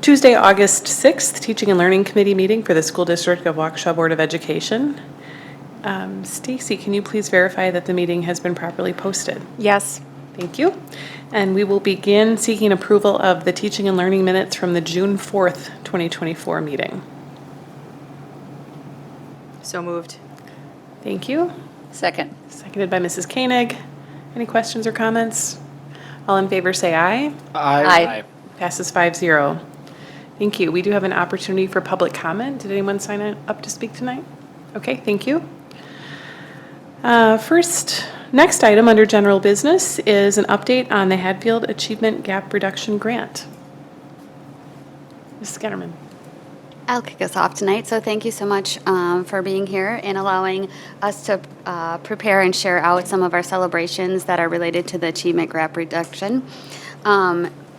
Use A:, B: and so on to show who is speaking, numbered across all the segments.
A: Tuesday, August 6th, Teaching and Learning Committee meeting for the School District of Waukesha Board of Education. Stacy, can you please verify that the meeting has been properly posted?
B: Yes.
A: Thank you. And we will begin seeking approval of the teaching and learning minutes from the June 4th, 2024 meeting.
B: So moved.
A: Thank you.
B: Second.
A: Seconded by Mrs. Koenig. Any questions or comments? All in favor say aye.
B: Aye.
A: Passes 5-0. Thank you. We do have an opportunity for public comment. Did anyone sign up to speak tonight? Okay, thank you. Next item under general business is an update on the Hadfield Achievement Gap Reduction Grant. Mrs. Getterman.
C: I'll kick us off tonight. So thank you so much for being here and allowing us to prepare and share out some of our celebrations that are related to the Achievement Gap Reduction.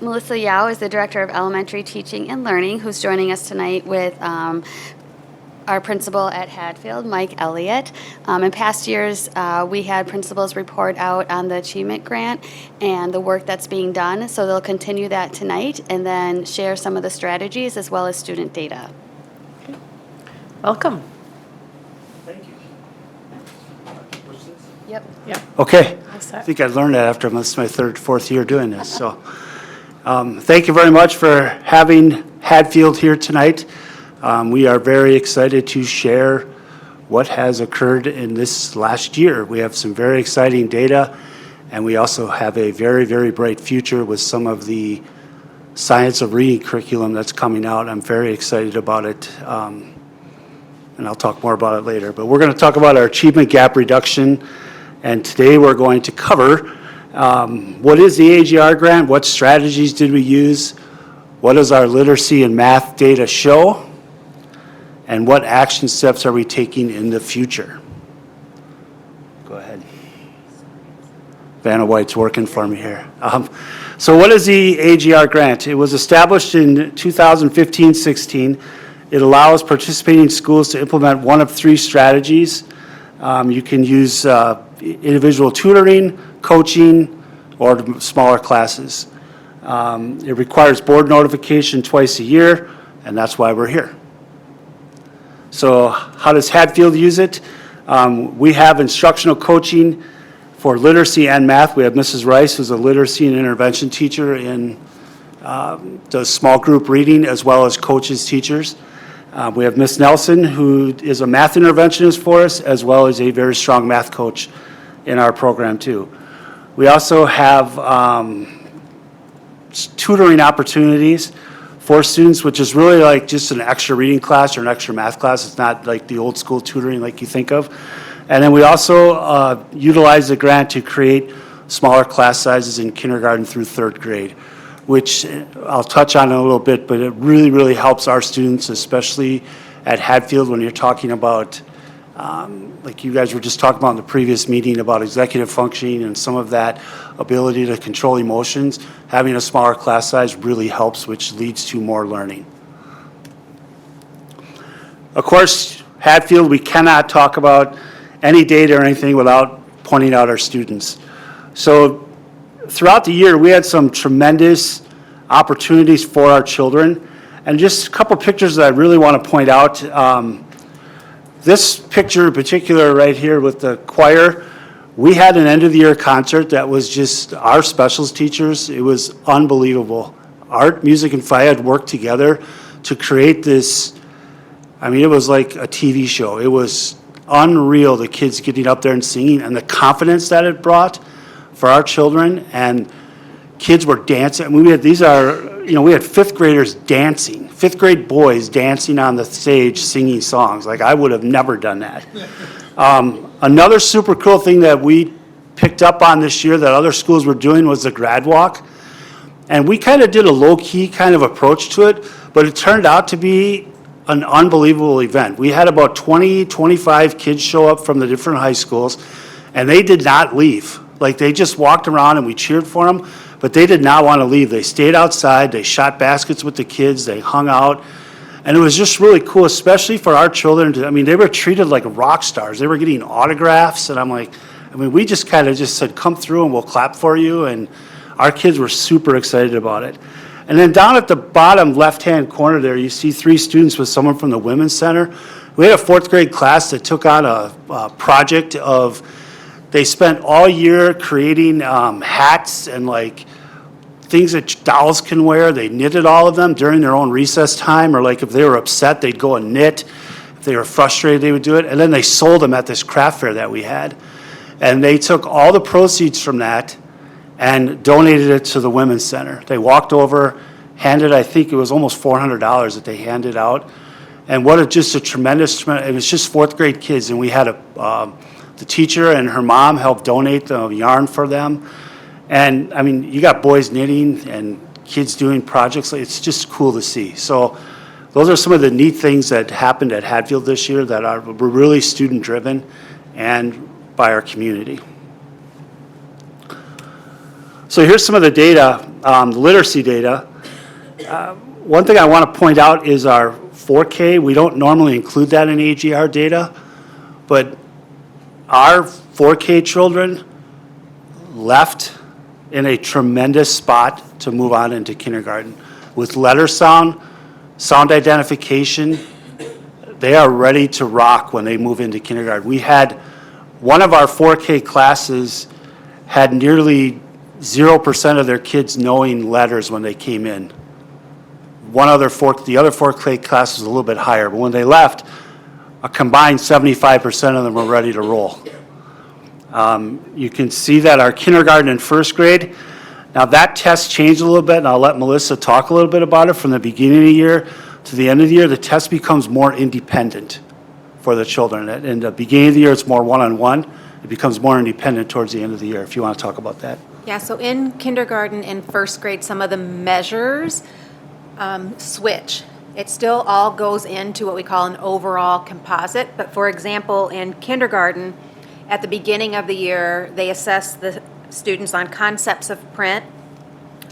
C: Melissa Yao is the Director of Elementary Teaching and Learning, who's joining us tonight with our principal at Hadfield, Mike Elliott. In past years, we had principals report out on the achievement grant and the work that's being done, so they'll continue that tonight and then share some of the strategies as well as student data.
A: Okay. Welcome.
D: Thank you.
C: Yep.
A: Yeah.
D: Okay,
A: All
D: I
A: set.
D: think I learned that after this is my fourth year doing this. So, thank you very much for having Hadfield here tonight. We are very excited to share what has occurred in this last year. We have some very exciting data, and we also have a very, very bright future with some of the science of reading curriculum that's coming out. I'm very excited about it, and I'll talk more about it later. But we're going to talk about our achievement gap reduction, and today we're going to cover what is the AGR grant, what strategies did we use, what does our literacy and math data show, and what action steps are we taking in the future? Go ahead. Vanna White's working for me here. So what is the AGR grant? It was established in 2015-16. It allows participating schools to implement one of three strategies. You can use individual tutoring, coaching, or smaller classes. It requires board notification twice a year, and that's why we're here. So how does Hadfield use it? We have instructional coaching for literacy and math. We have Mrs. Rice, who's a literacy and intervention teacher and does small group reading as well as coaches teachers. We have Miss Nelson, who is a math interventionist for us, as well as a very strong math coach in our program too. We also have tutoring opportunities for students, which is really like just an extra reading class or an extra math class. It's not like the old school tutoring like you think of. And then we also utilize the grant to create smaller class sizes in kindergarten through third grade, which I'll touch on in a little bit, but it really, really helps our students, especially at Hadfield when you're talking about, like you guys were just talking about in the previous meeting about executive functioning and some of that ability to control emotions. Having a smaller class size really helps, which leads to more learning. Of course, Hadfield, we cannot talk about any data or anything without pointing out our students. So throughout the year, we had some tremendous opportunities for our children. And just a couple pictures that I really want to point out. This picture in particular right here with the choir, we had an end of the year concert that was just our specials teachers. It was unbelievable. Art, music, and Phi had worked together to create this. I mean, it was like a TV show. It was unreal, the kids getting up there and singing and the confidence that it brought for our children. And kids were dancing. I mean, we had fifth graders dancing, fifth grade boys dancing on the stage singing songs. Like, I would have never done that. Another super cool thing that we picked up on this year that other schools were doing was the grad walk. And we kind of did a low-key kind of approach to it, but it turned out to be an unbelievable event. We had about 20, 25 kids show up from the different high schools, and they did not leave. Like, they just walked around and we cheered for them, but they did not want to leave. They stayed outside, they shot baskets with the kids, they hung out, and it was just really cool, especially for our children. I mean, they were treated like rock stars. They were getting autographs, and I'm like, we just kind of just said, come through and we'll clap for you, and our kids were super excited about it. And then down at the bottom left-hand corner there, you see 3 students with someone from the Women's Center. We had a 4th grade class that took on a project of, they spent all year creating hats and like things that dolls can wear. They knitted all of them during their own recess time, or like if they were upset, they'd go and knit. If they were frustrated, they would do it. And then they sold them at this craft fair that we had. And they took all the proceeds from that and donated it to the Women's Center. They walked over, handed, I think it was almost $400 that they handed out. And what just a tremendous, it was just 4th grade kids, and we had the teacher and her mom helped donate the yarn for them. And I mean, you got boys knitting and kids doing projects. It's just cool to see. So those are some of the neat things that happened at Hatfield this year that were really student-driven and by our community. So here's some of the data, the literacy data. One thing I want to point out is our 4K. We don't normally include that in AGR data, but our 4K children left in a tremendous spot to move on into kindergarten. With letter sound, sound identification, they are ready to rock when they move into kindergarten. We had one of our 4K classes had nearly 0% of their kids knowing letters when they came in. The other 4K class was a little bit higher, but when they left, a combined 75% of them were ready to roll. You can see that our kindergarten and 1st grade, now that test changed a little bit, and I'll let Melissa talk a little bit about it. From the beginning of the year to the end of the year, the test becomes more independent for the children. In the beginning of the year, it's more one-on-one. It becomes more independent towards the end of the year, if you want to talk about that.
E: Yeah, so in kindergarten and 1st grade, some of the measures switch. It still all goes into what we call an overall composite, but for example, in kindergarten, at the beginning of the year, they assess the students on concepts of print,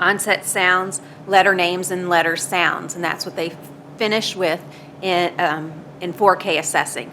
E: onset sounds, letter names, and letter sounds, and that's what they finish with in 4K assessing.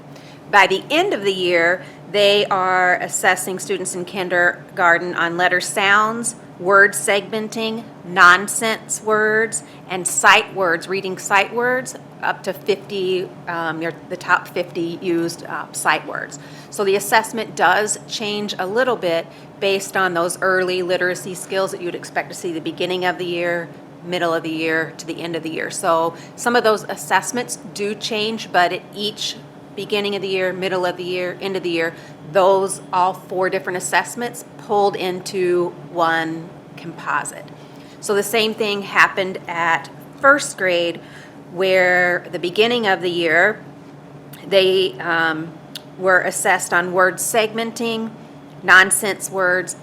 E: By the end of the year, they are assessing students in kindergarten on letter sounds, word segmenting, nonsense words, and sight words, reading sight words, up to 50, the top 50 used sight words. So the assessment does change a little bit based on those early literacy skills that you'd expect to see the beginning of the year, middle of the year, to the end of the year. So some of those assessments do change, but at each beginning of the year, middle of the year, end of the year, those all 4 different assessments pulled into one composite. So the same thing happened at 1st grade, where the beginning of the year, they were assessed on word segmenting, nonsense words,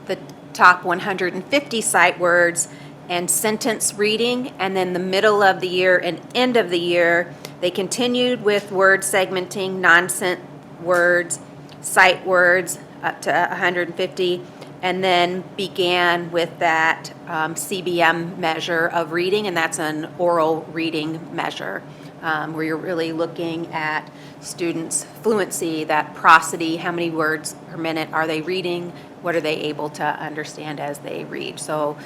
E: the top 150 sight words, and sentence reading. And then the middle of the year and end of the year, they continued with word segmenting, nonsense words, sight words up to 150, and then began with that CBM measure of reading, and that's an oral reading measure where you're really looking at students' fluency, that prosody, how many words per minute are they reading, what are they able to understand as they read. So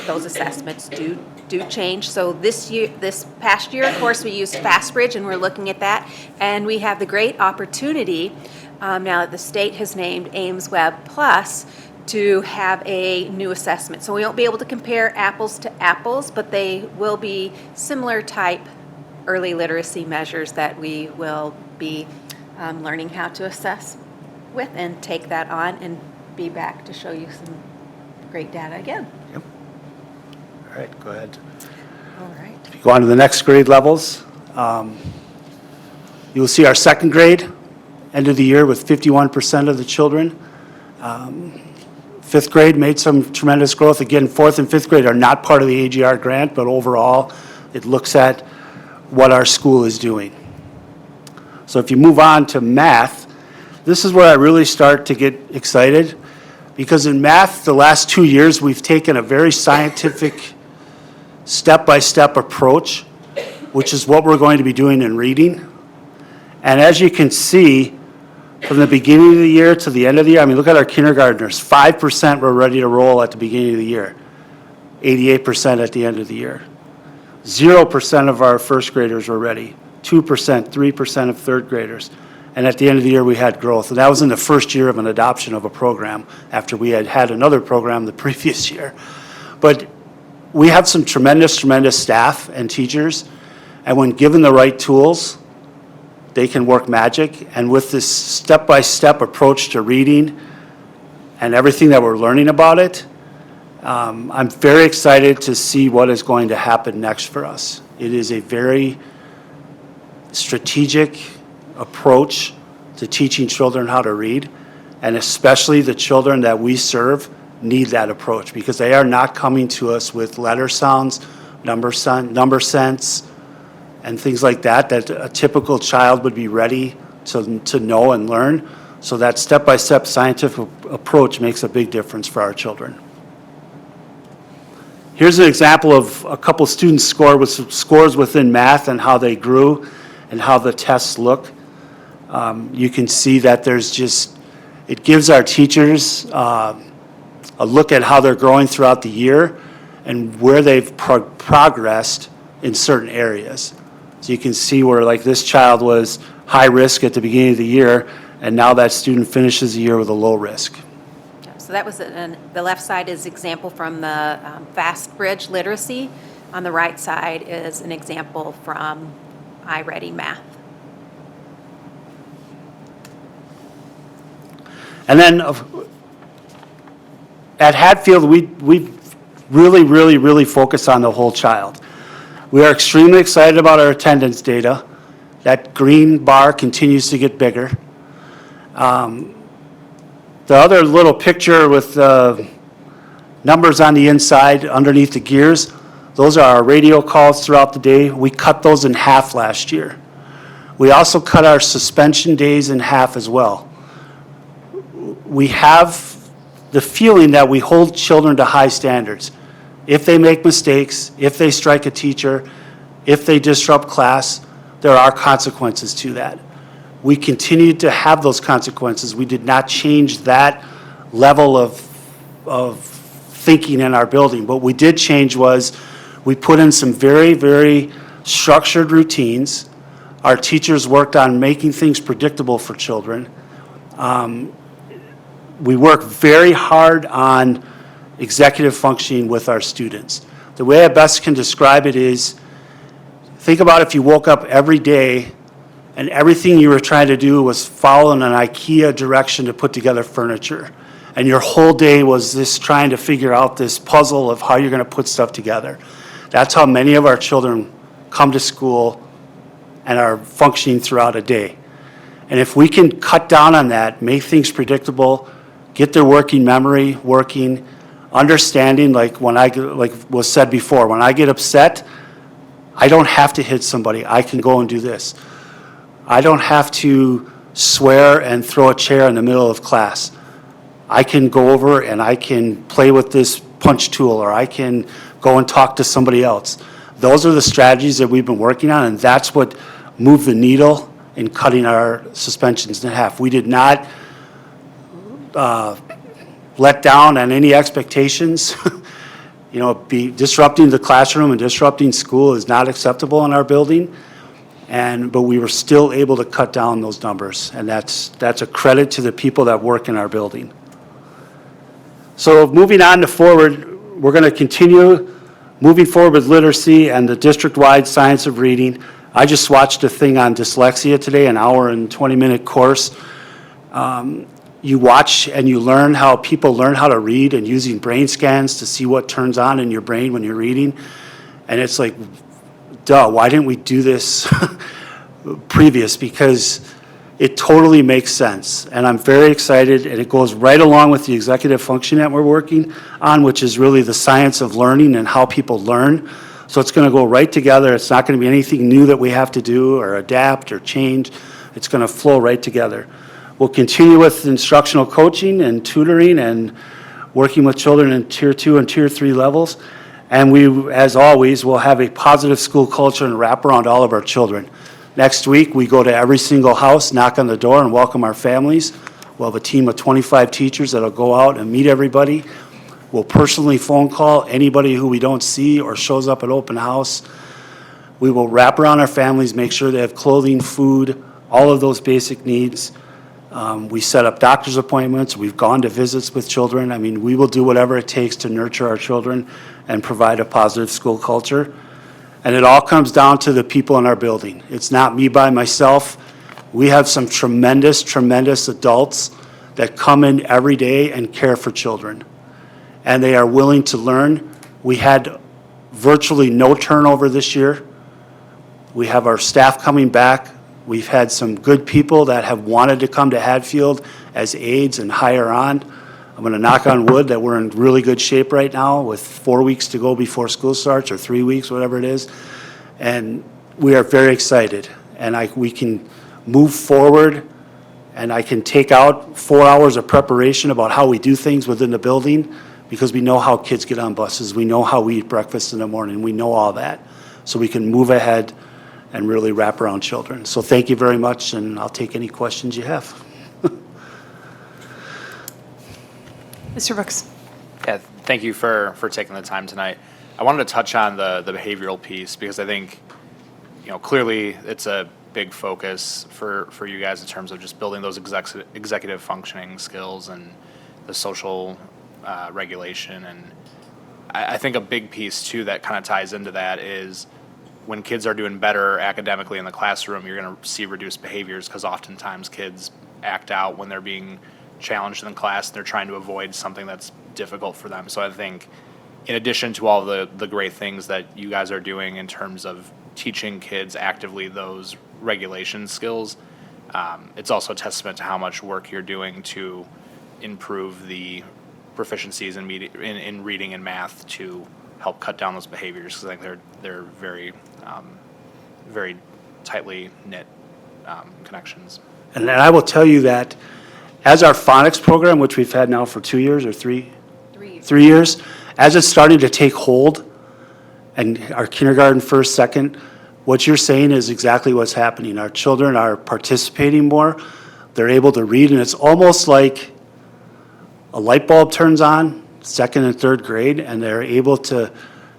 E: those assessments do change. So this past year, of course, we used FastBridge, and we're looking at that, and we have the great opportunity now that the state has named Ames Web Plus to have a new assessment. So we won't be able to compare apples to apples, but they will be similar type early literacy measures that we will be learning how to assess with, and take that on and be back to show you some great data again.
D: Yep. All right, go ahead.
E: All right.
D: If you go on to the next grade levels, you'll see our 2nd grade, end of the year with 51% of the children. 5th grade made some tremendous growth. Again, 4th and 5th grade are not part of the AGR grant, but overall, it looks at what our school is doing. So if you move on to math, this is where I really start to get excited, because in math, the last 2 years, we've taken a very scientific, step-by-step approach, which is what we're going to be doing in reading. And as you can see, from the beginning of the year to the end of the year, I mean, look at our kindergartners. 5% were ready to roll at the beginning of the year. 88% at the end of the year. 0% of our first graders were ready, 2%, 3% of third graders. And at the end of the year, we had growth. And that was in the first year of an adoption of a program after we had had another program the previous year. But we have some tremendous, tremendous staff and teachers. And when given the right tools, they can work magic. And with this step-by-step approach to reading and everything that we're learning about it, I'm very excited to see what is going to happen next for us. It is a very strategic approach to teaching children how to read, and especially the children that we serve need that approach because they are not coming to us with letter sounds, number sense, and things like that a typical child would be ready to know and learn. So that step-by-step scientific approach makes a big difference for our children. Here's an example of a couple students scores within math and how they grew and how the tests look. You can see that it gives our teachers a look at how they're growing throughout the year and where they've progressed in certain areas. So you can see where like this child was high risk at the beginning of the year, and now that student finishes the year with a low risk.
E: So that was, the left side is example from the Fast Bridge Literacy. On the right side is an example from iReady Math.
D: And then at Hatfield, we really focus on the whole child. We are extremely excited about our attendance data. That green bar continues to get bigger. The other little picture with the numbers on the inside underneath the gears, those are our radio calls throughout the day. We cut those in half last year. We also cut our suspension days in half as well. We have the feeling that we hold children to high standards. If they make mistakes, if they strike a teacher, if they disrupt class, there are consequences to that. We continued to have those consequences. We did not change that level of thinking in our building. What we did change was we put in some very, very structured routines. Our teachers worked on making things predictable for children. We work very hard on executive functioning with our students. The way I best can describe it is, think about if you woke up every day and everything you were trying to do was follow in an IKEA direction to put together furniture. And your whole day was this trying to figure out this puzzle of how you're going to put stuff together. That's how many of our children come to school and are functioning throughout a day. And if we can cut down on that, make things predictable, get their working memory working, understanding, like was said before, when I get upset, I don't have to hit somebody. I can go and do this. I don't have to swear and throw a chair in the middle of class. I can go over and I can play with this punch tool, or I can go and talk to somebody else. Those are the strategies that we've been working on, and that's what moved the needle in cutting our suspensions in half. We did not let down on any expectations. Disrupting the classroom and disrupting school is not acceptable in our building. But we were still able to cut down those numbers, and that's a credit to the people that work in our building. So moving on to forward, we're going to continue moving forward with literacy and the district-wide science of reading. I just watched a thing on dyslexia today, an hour and 20-minute course. You watch and you learn how people learn how to read and using brain scans to see what turns on in your brain when you're reading. And it's like, duh, why didn't we do this previous? Because it totally makes sense. And I'm very excited, and it goes right along with the executive function that we're working on, which is really the science of learning and how people learn. So it's going to go right together. It's not going to be anything new that we have to do or adapt or change. It's going to flow right together. We'll continue with instructional coaching and tutoring and working with children in Tier 2 and Tier 3 levels. And we, as always, will have a positive school culture and wrap around all of our children. Next week, we go to every single house, knock on the door, and welcome our families. We'll have a team of 25 teachers that'll go out and meet everybody, We'll personally phone call anybody who we don't see or shows up at open house. We will wrap around our families, make sure they have clothing, food, all of those basic needs. We set up doctor's appointments. We've gone to visits with children. I mean, we will do whatever it takes to nurture our children and provide a positive school culture. And it all comes down to the people in our building. It's not me by myself. We have some tremendous, tremendous adults that come in every day and care for children. And they are willing to learn. We had virtually no turnover this year. We have our staff coming back. We've had some good people that have wanted to come to Hadfield as aides and hire on. I'm going to knock on wood that we're in really good shape right now with 4 weeks to go before school starts, or 3 weeks, whatever it is. And we are very excited. And we can move forward, and I can take out 4 hours of preparation about how we do things within the building, because we know how kids get on buses. We know how we eat breakfast in the morning. We know all that. So we can move ahead and really wrap around children. So thank you very much, and I'll take any questions you have.
A: Mr. Brooks?
F: Yeah, thank you for taking the time tonight. I wanted to touch on the behavioral piece, because I think, clearly it's a big focus for you guys in terms of just building those executive functioning skills and the social regulation. And I think a big piece too that kind of ties into that is when kids are doing better academically in the classroom, you're going to see reduced behaviors, because oftentimes kids act out when they're being challenged in class and they're trying to avoid something that's difficult for them. So I think in addition to all the great things that you guys are doing in terms of teaching kids actively those regulation skills, it's also a testament to how much work you're doing to improve the proficiencies in reading and math to help cut down those behaviors, because I think they're very very tightly knit connections.
D: And I will tell you that as our phonics program, which we've had now for 2 years or 3 years, as it's starting to take hold, and our kindergarten, first, second, what you're saying is exactly what's happening. Our children are participating more. They're able to read, and it's almost like a light bulb turns on, second and third grade, and they're able to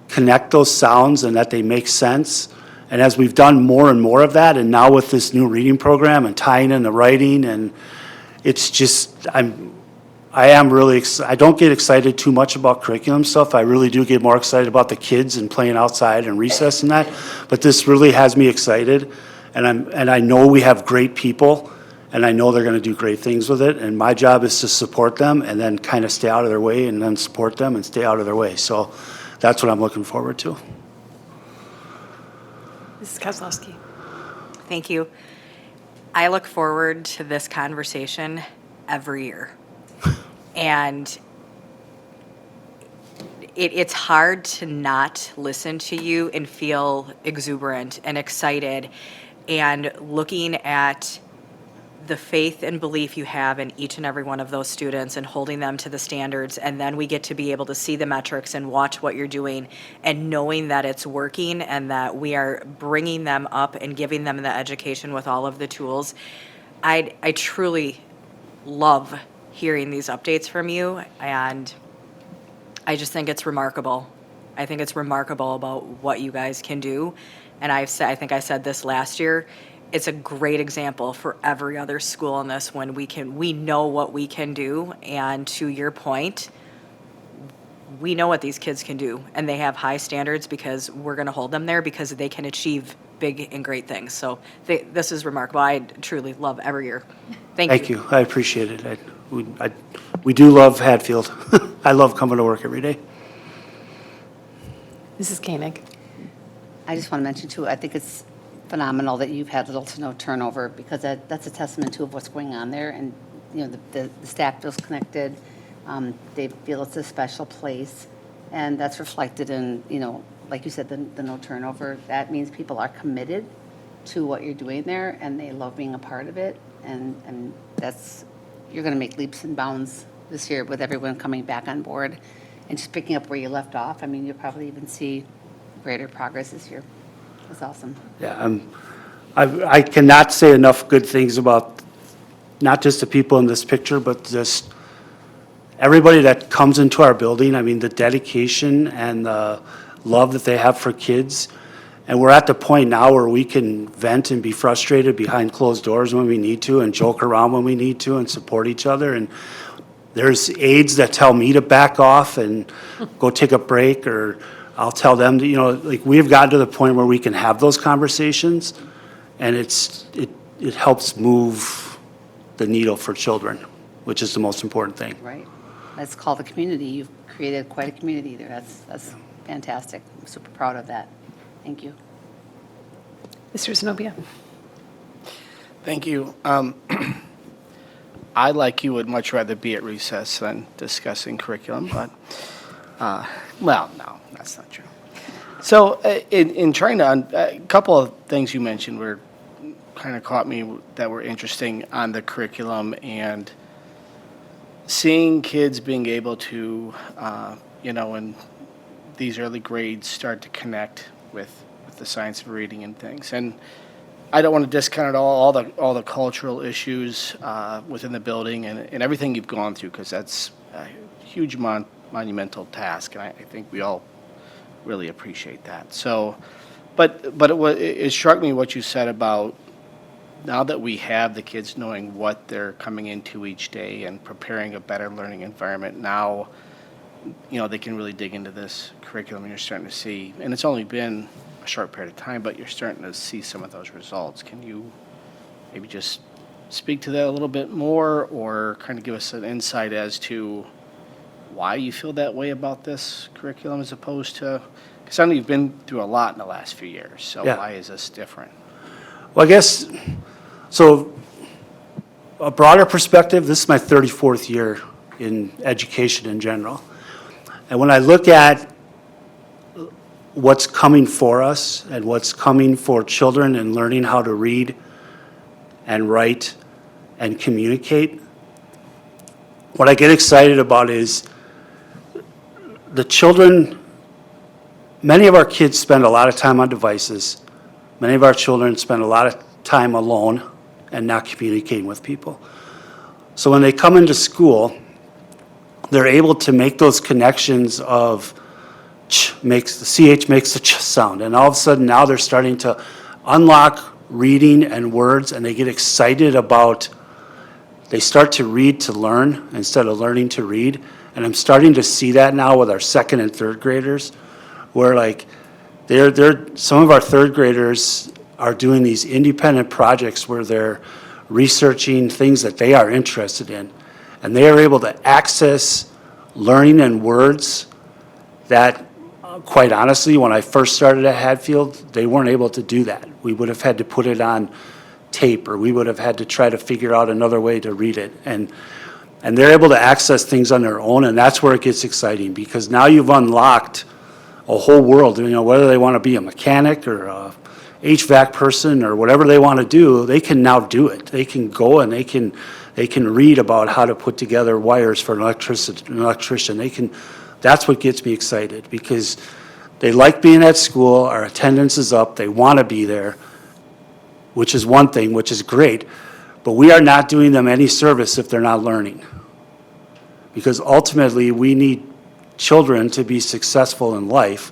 D: connect those sounds and that they make sense. And as we've done more and more of that, and now with this new reading program and tying in the writing, and it's just, I am really I don't get excited too much about curriculum stuff. I really do get more excited about the kids and playing outside and recess and that. But this really has me excited, and I know we have great people, and I know they're going to do great things with it. And my job is to support them and then kind of stay out of their way, and then support them and stay out of their way. So that's what I'm looking forward to.
A: Mrs. Kozlowski?
B: Thank you. I look forward to this conversation every year. And it's hard to not listen to you and feel exuberant and excited, and looking at the faith and belief you have in each and every one of those students and holding them to the standards. And then we get to be able to see the metrics and watch what you're doing, and knowing that it's working and that we are bringing them up and giving them the education with all of the tools. I truly love hearing these updates from you, and I just think it's remarkable. I think it's remarkable about what you guys can do. And I think I said this last year, it's a great example for every other school in this, when we know what we can do. And to your point, we know what these kids can do, and they have high standards because we're going to hold them there, because they can achieve big and great things. So this is remarkable. I truly love every year. Thank you.
D: I appreciate it. We do love Hatfield. I love coming to work every day.
A: Mrs. Koenig?
G: I just want to mention too, I think it's phenomenal that you've had little to no turnover, because that's a testament to what's going on there. And, the staff feels connected. They feel it's a special place. And that's reflected in, like you said, the no turnover. That means people are committed to what you're doing there, and they love being a part of it. And you're going to make leaps and bounds this year with everyone coming back on board and just picking up where you left off. I mean, you'll probably even see greater progress this year. That's awesome.
D: Yeah, I cannot say enough good things about not just the people in this picture, but just everybody that comes into our building, I mean, the dedication and the love that they have for kids. And we're at the point now where we can vent and be frustrated behind closed doors when we need to and joke around when we need to and support each other. And there's aides that tell me to back off and go take a break, or I'll tell them to, like, we've gotten to the point where we can have those conversations, and it helps move the needle for children, which is the most important thing.
G: Right. That's called a community. You've created quite a community there. That's fantastic. I'm super proud of that. Thank you.
A: Mr. Zenobia?
H: Thank you. I, like you, would much rather be at recess than discussing curriculum, but, well, no, that's not true. So in trying to, a couple of things you mentioned were kind of caught me that were interesting on the curriculum, and seeing kids being able to, in these early grades start to connect with the science of reading and things. And I don't want to discount at all the cultural issues within the building and everything you've gone through, because that's a huge monumental task, and I think we all really appreciate that. So, but it struck me what you said about now that we have the kids knowing what they're coming into each day and preparing a better learning environment, now they can really dig into this curriculum, and you're starting to see, and it's only been a short period of time, but you're starting to see some of those results. Can you maybe just speak to that a little bit more, or kind of give us an insight as to why you feel that way about this curriculum, as opposed to, because I know you've been through a lot in the last few years, so
D: Yeah.
H: Why is this different?
D: Well, I guess, so a broader perspective, this is my 34th year in education in general. And when I look at what's coming for us and what's coming for children and learning how to read and write and communicate, what I get excited about is the children. Many of our kids spend a lot of time on devices. Many of our children spend a lot of time alone and not communicating with people. So when they come into school, they're able to make those connections of ch makes the ch makes the ch sound, and all of a sudden now they're starting to unlock reading and words, and they get excited about. They start to read to learn instead of learning to read, and I'm starting to see that now with our second and third graders, where like some of our third graders are doing these independent projects where they're researching things that they are interested in, and they are able to access learning and words that, quite honestly, when I first started at Hatfield, they weren't able to do that. We would have had to put it on tape, or we would have had to try to figure out another way to read it. And they're able to access things on their own, and that's where it gets exciting, because now you've unlocked a whole world. Whether they want to be a mechanic or a HVAC person or whatever they want to do, they can now do it. They can go and they can read about how to put together wires for an electrician. That's what gets me excited, because they like being at school, our attendance is up, they want to be there, which is one thing, which is great, but we are not doing them any service if they're not learning. Because ultimately, we need children to be successful in life,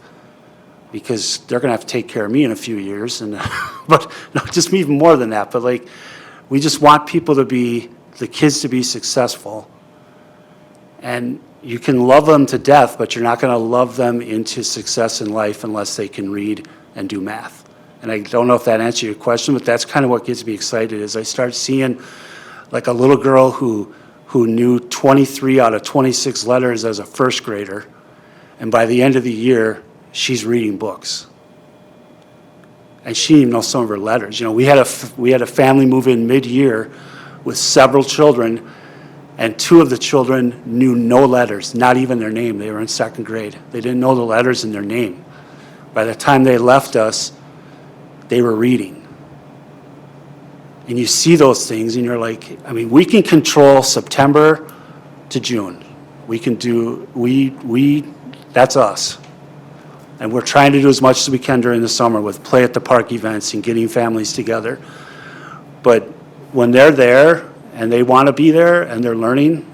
D: because they're going to have to take care of me in a few years, and but no, just even more than that. But like, we just want the kids to be successful, and you can love them to death, but you're not going to love them into success in life unless they can read and do math. And I don't know if that answered your question, but that's kind of what gets me excited, is I start seeing like a little girl who knew 23 out of 26 letters as a first grader, and by the end of the year, she's reading books. And she didn't even know some of her letters. We had a family move in mid-year with several children, and two of the children knew no letters, not even their name. They were in second grade. They didn't know the letters in their name. By the time they left us, they were reading. And you see those things, and you're like, we can control September to June. We can do, that's us. And we're trying to do as much as we can during the summer with play at the park events and getting families together. But when they're there and they want to be there and they're learning,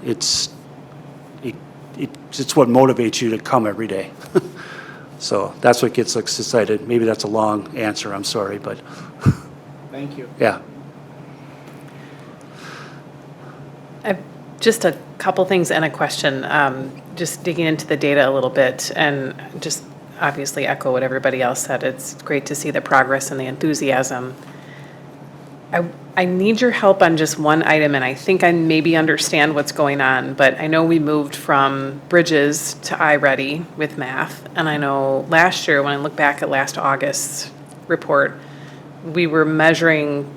D: it's what motivates you to come every day. So that's what gets us excited. Maybe that's a long answer, I'm sorry, but
H: Thank you.
D: yeah.
A: I've just a couple things and a question. Just digging into the data a little bit and just obviously echo what everybody else said. It's great to see the progress and the enthusiasm. I need your help on just one item, and I think I maybe understand what's going on, but I know we moved from Bridges to iReady with math, and I know last year, when I look back at last August's report, we were measuring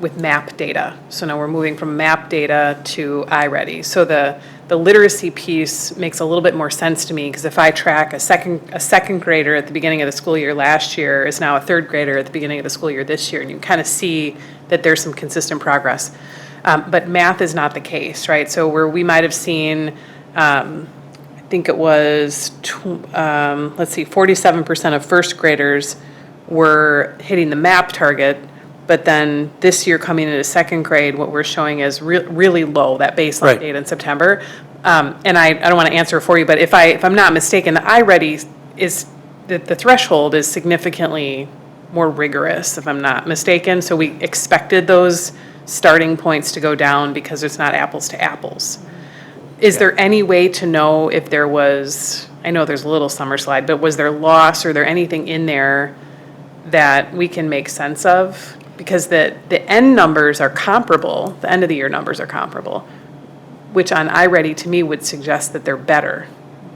A: with MAP data. So now we're moving from MAP data to iReady. So the literacy piece makes a little bit more sense to me, because if I track a second grader at the beginning of the school year last year is now a third grader at the beginning of the school year this year, and you kind of see that there's some consistent progress. But math is not the case, right? So where we might have seen, I think it was, 47% of first graders were hitting the MAP target, but then this year coming into second grade, what we're showing is really low, that baseline
D: Right.
A: data in September. And I don't want to answer for you, but if I'm not mistaken, the iReady is, the threshold is significantly more rigorous, if I'm not mistaken. So we expected those starting points to go down because it's not apples to apples. Is there any way to know if there was, I know there's a little summer slide, but was there loss or there anything in there that we can make sense of? Because the end numbers are comparable, the end of the year numbers are comparable, which on iReady to me would suggest that they're better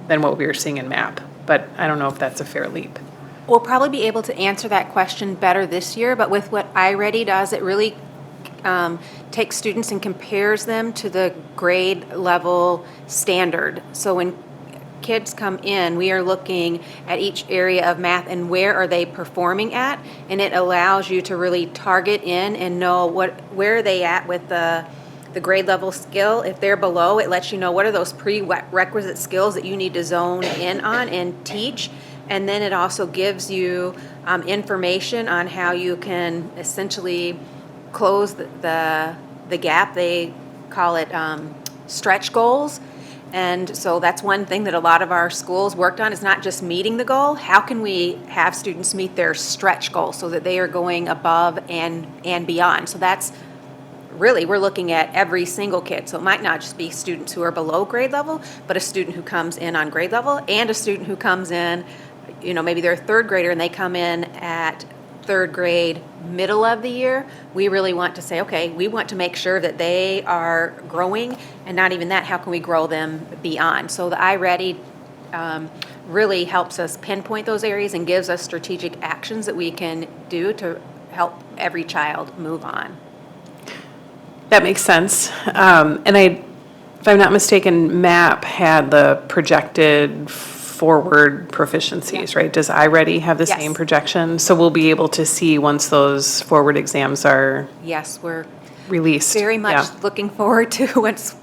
A: than what we were seeing in MAP. But I don't know if that's a fair leap.
E: We'll probably be able to answer that question better this year, but with what iReady does, it really takes students and compares them to the grade level standard. So when kids come in, we are looking at each area of math and where are they performing at, and it allows you to really target in and know where are they at with the grade level skill. If they're below, it lets you know what are those prerequisite skills that you need to zone in on and teach. And then it also gives you information on how you can essentially close the gap. They call it stretch goals. And so that's one thing that a lot of our schools worked on, is not just meeting the goal. How can we have students meet their stretch goal so that they are going above and beyond? So that's really, we're looking at every single kid. So it might not just be students who are below grade level, but a student who comes in on grade level and a student who comes in, maybe they're a third grader and they come in at third grade middle of the year. We really want to say, okay, we want to make sure that they are growing, and not even that, how can we grow them beyond? So the iReady really helps us pinpoint those areas and gives us strategic actions that we can do to help every child move on.
A: That makes sense. And if I'm not mistaken, MAP had the projected forward proficiencies, right? Does iReady have the
E: Yes.
A: same projection? So we'll be able to see once those forward exams are
E: Yes, we're
A: released.
E: very much
A: Yeah.
E: looking forward to once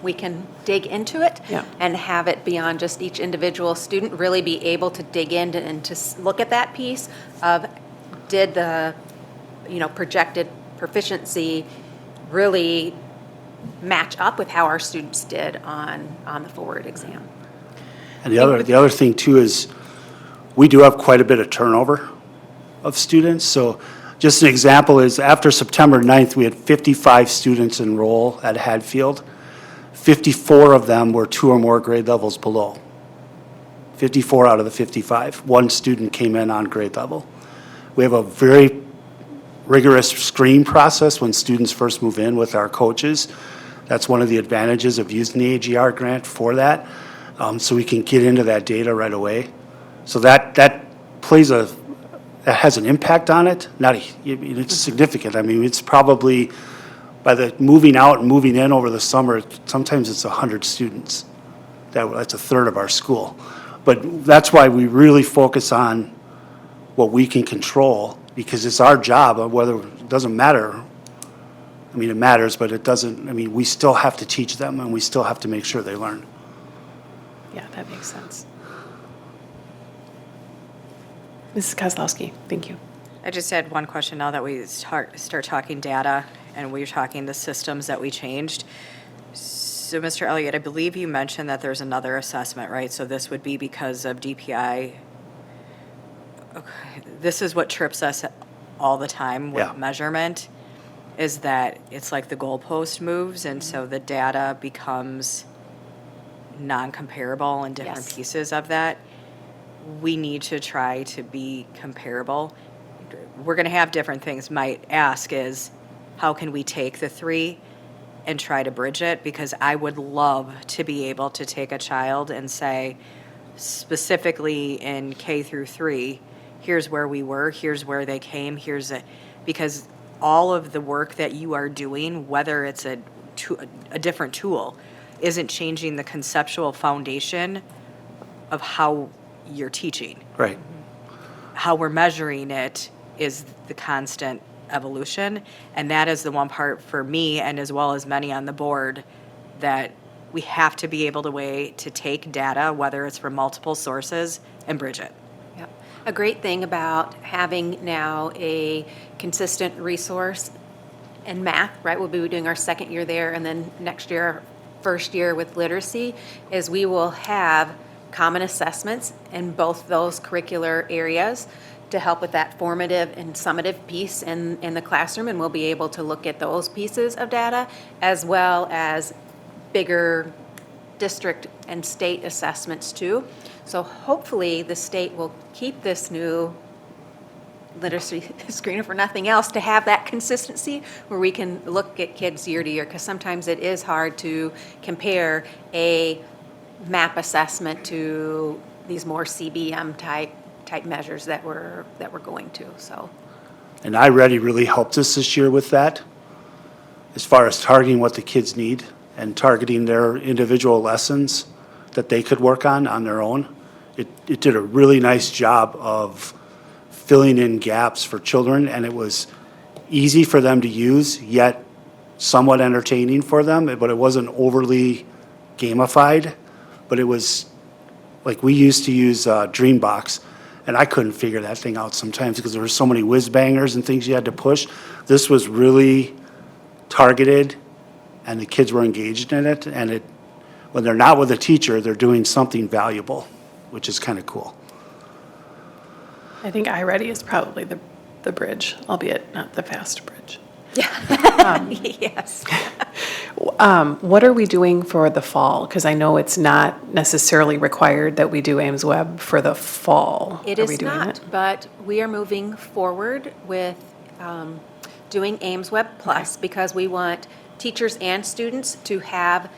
E: we can dig into it
A: Yeah.
E: and have it beyond just each individual student, really be able to dig in and to look at that piece of, did the projected proficiency really match up with how our students did on the forward exam.
D: And the other thing too is, we do have quite a bit of turnover of students. So just an example is, after September 9th, we had 55 students enroll at Hadfield. 54 of them were 2 or more grade levels below. 54 out of the 55. One student came in on grade level. We have a very rigorous screen process when students first move in with our coaches. That's one of the advantages of using the AGR grant for that. So we can get into that data right away. So that has an impact on it. It's significant. I mean, it's probably, by the moving out and moving in over the summer, sometimes it's 100 students. That's a third of our school. But that's why we really focus on what we can control, because it's our job. Whether it doesn't matter. I mean, it matters, but it doesn't. I mean, we still have to teach them, and we still have to make sure they learn.
A: Yeah, that makes sense. Mrs. Kozlowski, thank you.
B: I just had one question now that we start talking data and we're talking the systems that we changed. So So, Mr. Elliott, I believe you mentioned that there's another assessment, right? So this would be because of DPI. Okay. This is what trips us all the time with
D: Yeah.
B: measurement, is that it's like the goalpost moves, and so the data becomes non-comparable in different
E: Yes.
B: pieces of that. We need to try to be comparable. We're going to have different things. My ask is, how can we take the three and try to bridge it? Because I would love to be able to take a child and say, specifically in K through 3, here's where we were, here's where they came, because all of the work that you are doing, whether it's a different tool, isn't changing the conceptual foundation of how you're teaching.
D: Right.
B: How we're measuring it is the constant evolution, and that is the one part for me, and as well as many on the board, that we have to be able to take data, whether it's from multiple sources, and bridge it.
E: Yep. A great thing about having now a consistent resource in math, right? We'll be doing our second year there, and then next year, our first year with literacy, is we will have common assessments in both those curricular areas to help with that formative and summative piece in the classroom, and we'll be able to look at those pieces of data as well as bigger district and state assessments too. So hopefully the state will keep this new literacy screener, for nothing else, to have that consistency where we can look at kids year to year, because sometimes it is hard to compare a MAP assessment to these more CBM type measures that we're going to. So,
D: And iReady really helped us this year with that, as far as targeting what the kids need and targeting their individual lessons that they could work on their own. It did a really nice job of filling in gaps for children, and it was easy for them to use, yet somewhat entertaining for them, but it wasn't overly gamified. But it was, like, we used to use Dreambox, and I couldn't figure that thing out sometimes because there were so many whiz bangers and things you had to push. This was really targeted, and the kids were engaged in it, and when they're not with a teacher, they're doing something valuable, which is kind of cool.
A: I think iReady is probably the bridge, albeit not the fast bridge.
E: yes.
A: What are we doing for the fall? Because I know it's not necessarily required that we do Ames Web for the fall.
E: It
A: Are we
E: is
A: doing
E: not,
A: it?
E: but we are moving forward with doing Ames Web Plus because we want teachers and students to have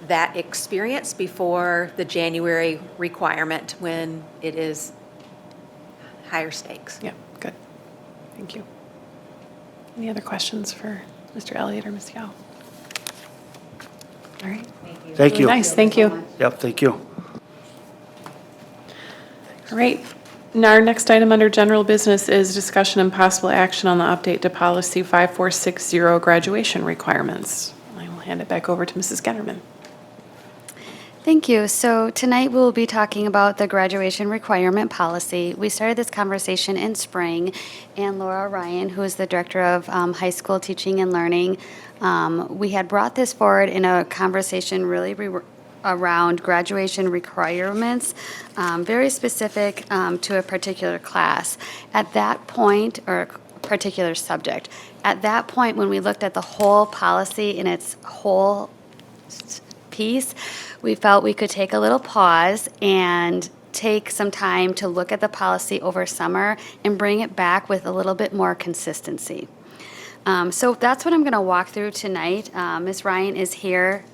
E: that experience before the January requirement when it is higher stakes.
A: Yeah, good. Thank you. Any other questions for Mr. Elliott or Ms. Yao? All right.
D: Thank you.
A: Nice, thank you.
D: Yep, thank you.
A: All right. Now, our next item under general business is discussion and possible action on the update to policy 5460 graduation requirements. I will hand it back over to Mrs. Getterman.
C: Thank you. So tonight we'll be talking about the graduation requirement policy. We started this conversation in spring, and Laura Ryan, who is the director of high school teaching and learning, we had brought this forward in a conversation really around graduation requirements, very specific to a particular class. At that point, or a particular subject, at that point when we looked at the whole policy in its whole piece, we felt we could take a little pause and take some time to look at the policy over summer and bring it back with a little bit more consistency. So that's what I'm going to walk through tonight. Ms. Ryan is here.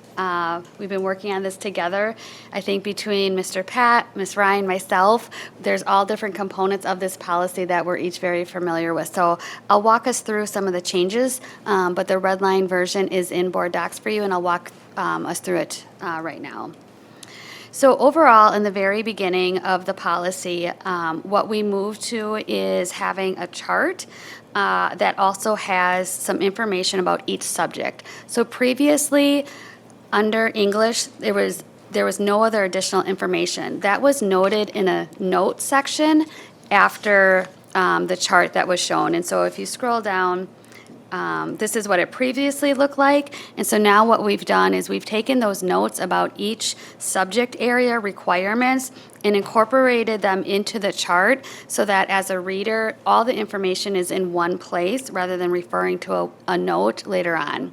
C: We've been working on this together. I think between Mr. Pat, Ms. Ryan, myself, there's all different components of this policy that we're each very familiar with. So I'll walk us through some of the changes, but the red line version is in board docs for you, and I'll walk us through it right now. So overall, in the very beginning of the policy, what we moved to is having a chart that also has some information about each subject. So previously, under English, there was no other additional information. That was noted in a note section after the chart that was shown. And so if you scroll down, this is what it previously looked like. And so now what we've done is we've taken those notes about each subject area requirements and incorporated them into the chart so that as a reader, all the information is in one place rather than referring to a note later on.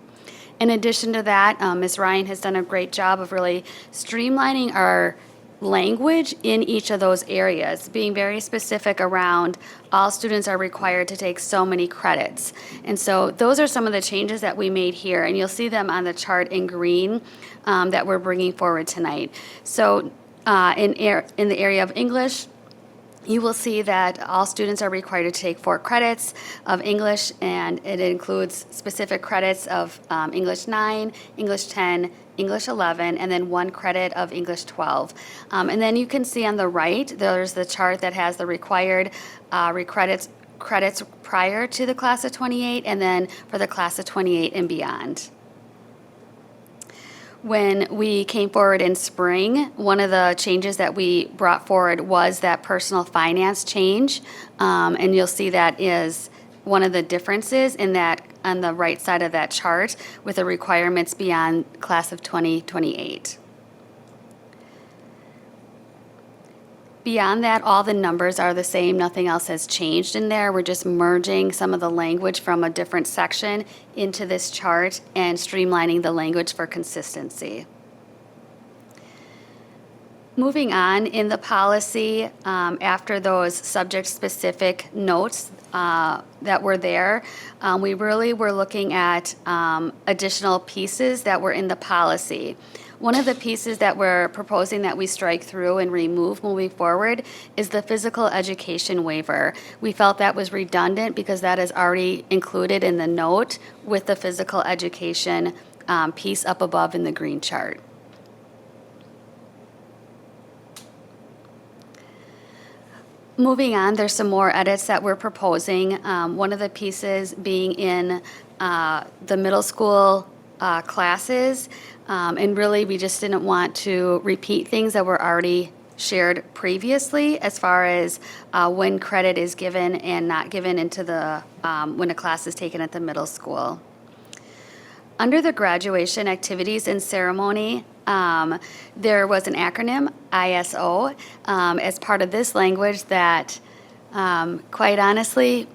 C: In addition to that, Ms. Ryan has done a great job of really streamlining our language in each of those areas, being very specific around all students are required to take so many credits. And so those are some of the changes that we made here, and you'll see them on the chart in green that we're bringing forward tonight. So in the area of English, you will see that all students are required to take 4 credits of English, and it includes specific credits of English 9, English 10, English 11, and then 1 credit of English 12. And then you can see on the right, there's the chart that has the required credits prior to the class of 28, and then for the class of 28 and beyond. When we came forward in spring, one of the changes that we brought forward was that personal finance change. And you'll see that is one of the differences in that on the right side of that chart with the requirements beyond class of 2028. Beyond that, all the numbers are the same. Nothing else has changed in there. We're just merging some of the language from a different section into this chart and streamlining the language for consistency. Moving on in the policy, after those subject-specific notes that were there, we really were looking at additional pieces that were in the policy. One of the pieces that we're proposing that we strike through and remove moving forward is the physical education waiver. We felt that was redundant because that is already included in the note with the physical education piece up above in the green chart. Moving on, there's some more edits that we're proposing. One of the pieces being in the middle school classes. And really, we just didn't want to repeat things that were already shared previously as far as when credit is given and not given into the when a class is taken at the middle school. Under the graduation activities and ceremony, there was an acronym, ISO, as part of this language that, quite honestly,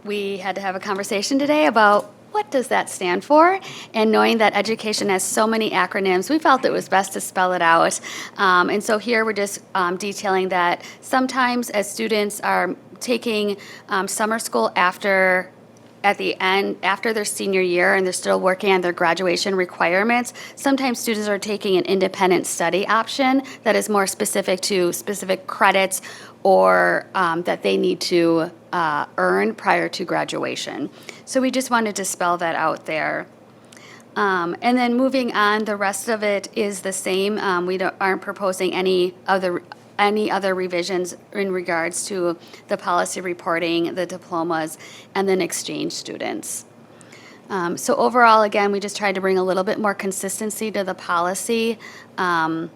C: we had to have a conversation today about what does that stand for? And knowing that education has so many acronyms, we felt it was best to spell it out. And so here we're just detailing that sometimes as students are taking summer school after their senior year and they're still working on their graduation requirements, sometimes students are taking an independent study option that is more specific to specific credits or that they need to earn prior to graduation. So we just wanted to spell that out there. And then moving on, the rest of it is the same. We aren't proposing any other revisions in regards to the policy reporting, the diplomas, and then exchange students. So overall, again, we just tried to bring a little bit more consistency to the policy and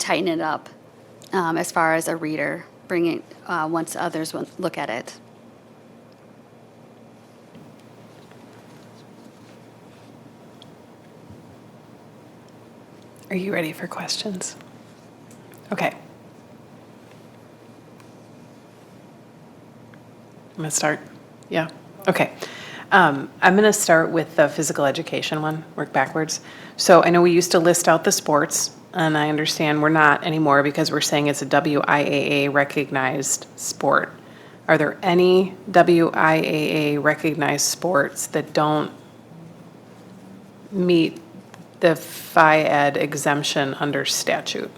C: tighten it up as far as a reader, bringing once others look at it.
A: Are you ready for questions? Okay. I'm going to start. Yeah. Okay. I'm going to start with the physical education one, work backwards. So I know we used to list out the sports, and I understand we're not anymore because we're saying it's a WIAA recognized sport. Are there any WIAA recognized sports that don't meet the Phi-Ed exemption under statute?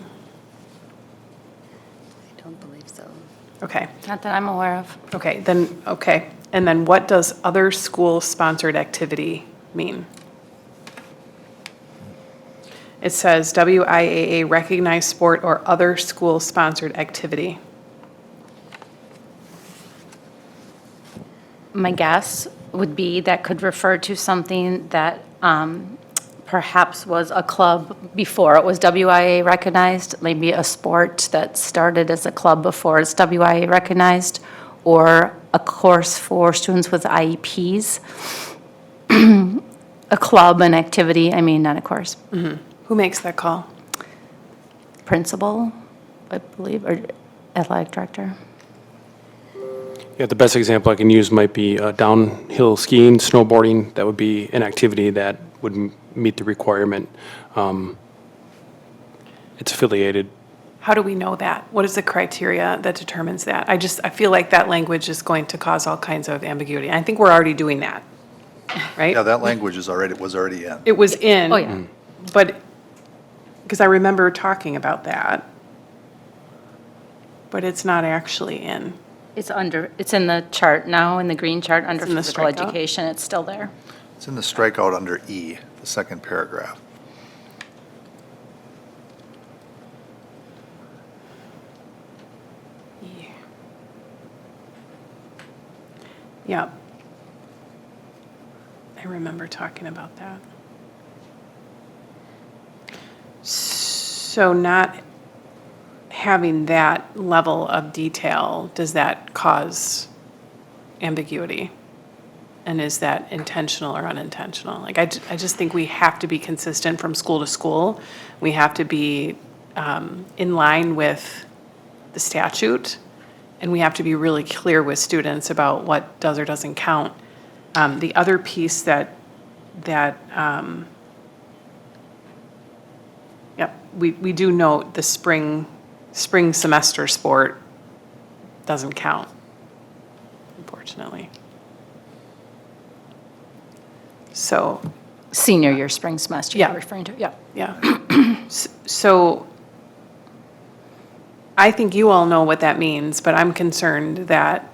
C: I don't believe so.
A: Okay.
I: Not that I'm aware of.
A: Okay. And then what does other school-sponsored activity mean? It says WIAA recognized sport or other school-sponsored activity.
I: My guess would be that could refer to something that perhaps was a club before it was WIA recognized, maybe a sport that started as a club before it's WIA recognized, or a course for students with IEPs, a club, an activity, I mean, not a course.
A: Who makes that call?
I: Principal, I believe, or athletic director.
J: Yeah, the best example I can use might be downhill skiing, snowboarding. That would be an activity that would meet the requirement. It's affiliated.
A: How do we know that? What is the criteria that determines that? I feel like that language is going to cause all kinds of ambiguity. I think we're already doing that, right?
K: Yeah, that language was already in.
A: It was in.
I: Oh, yeah.
A: But, because I remember talking about that, but it's not actually in.
I: It's in the chart now, in the green chart, under
A: It's in the
I: physical
A: strikeout?
I: education, it's still there.
K: It's in the strikeout under E, the second paragraph.
A: Yeah. I remember talking about that. So not having that level of detail, does that cause ambiguity? And is that intentional or unintentional? Like, I just think we have to be consistent from school to school. We have to be in line with the statute, and we have to be really clear with students about what does or doesn't count. The other piece we do note the spring semester sport doesn't count, unfortunately. So,
I: Senior year, spring semester,
A: Yeah.
I: you're referring to, yeah.
A: yeah. So I think you all know what that means, but I'm concerned that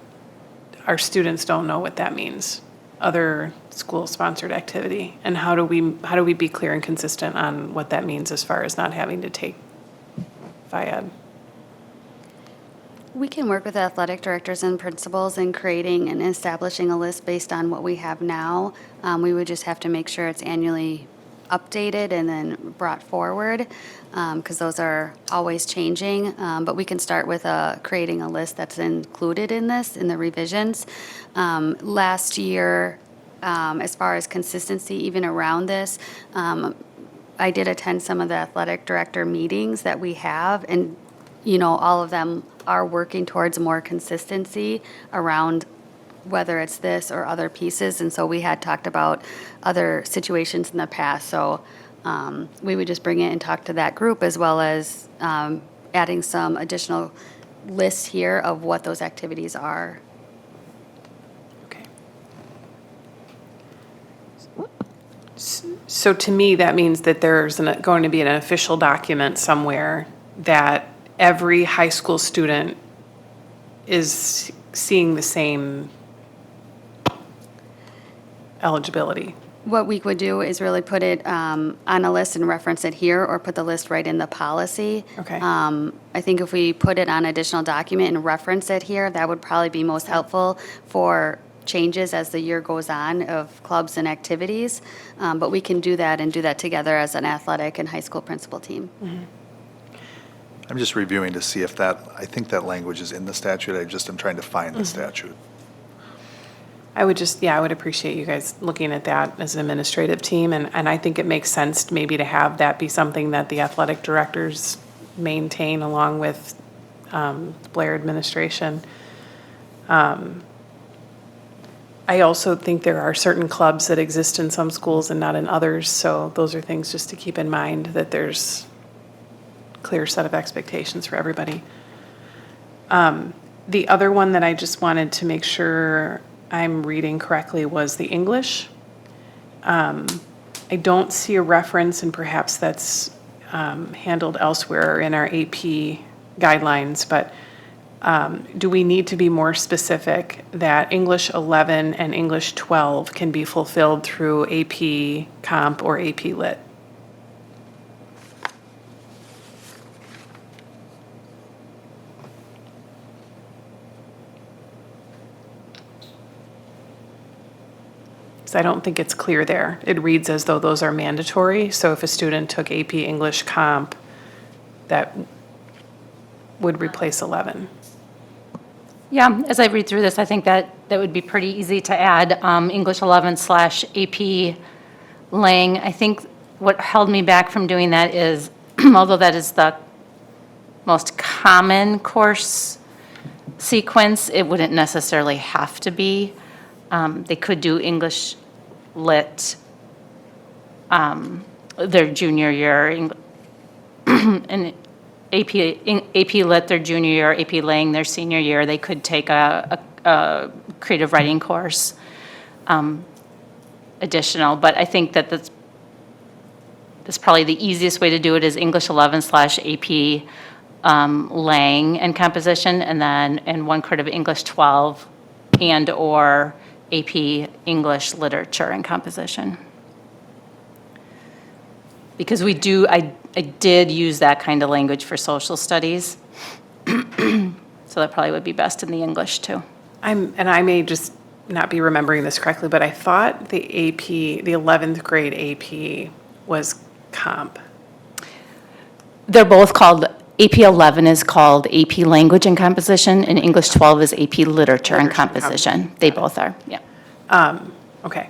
A: our students don't know what that means, other school-sponsored activity. And how do we be clear and consistent on what that means as far as not having to take FIAD?
C: We can work with athletic directors and principals in creating and establishing a list based on what we have now. We would just have to make sure it's annually updated and then brought forward, because those are always changing. But we can start with creating a list that's included in this, in the revisions. Last year, as far as consistency, even around this, I did attend some of the athletic director meetings that we have, and all of them are working towards more consistency around whether it's this or other pieces. And so we had talked about other situations in the past. So we would just bring it and talk to that group, as well as adding some additional lists here of what those activities are.
A: Okay. So to me, that means that there's going to be an official document somewhere that every high school student is seeing the same eligibility.
C: What we would do is really put it on a list and reference it here, or put the list right in the policy.
A: Okay.
C: I think if we put it on additional document and reference it here, that would probably be most helpful for changes as the year goes on of clubs and activities. But we can do that and do that together as an athletic and high school principal team.
A: Mm-hmm.
K: I'm just reviewing to see if I think that language is in the statute. I'm trying to find the statute.
A: I would appreciate you guys looking at that as an administrative team, and I think it makes sense maybe to have that be something that the athletic directors maintain along with Blair administration. I also think there are certain clubs that exist in some schools and not in others, so those are things just to keep in mind, that there's clear set of expectations for everybody. The other one that I just wanted to make sure I'm reading correctly was the English. I don't see a reference, and perhaps that's handled elsewhere in our AP guidelines, but do we need to be more specific that English 11 and English 12 can be fulfilled through AP Comp or AP Lit? I don't think it's clear there. It reads as though those are mandatory. So if a student took AP English Comp, that would replace 11.
I: Yeah, as I read through this, I think that would be pretty easy to add, English 11/AP Lang. I think what held me back from doing that is, although that is the most common course sequence, it wouldn't necessarily have to be. They could do English Lit their junior year, and AP Lit their junior year, AP Lang their senior year. They could take a creative writing course additional, but I think that that's probably the easiest way to do it is English 11/AP Lang and composition, and then in one credit of English 12 and/or AP English Literature and composition. Because I did use that kind of language for social studies. So that probably would be best in the English too.
A: And I may just not be remembering this correctly, but I thought the AP, the 11th grade AP was comp.
I: They're both called, AP 11 is called AP Language and Composition, and English 12 is AP Literature and
A: Literature and
I: Composition. They both are, yeah.
A: Okay.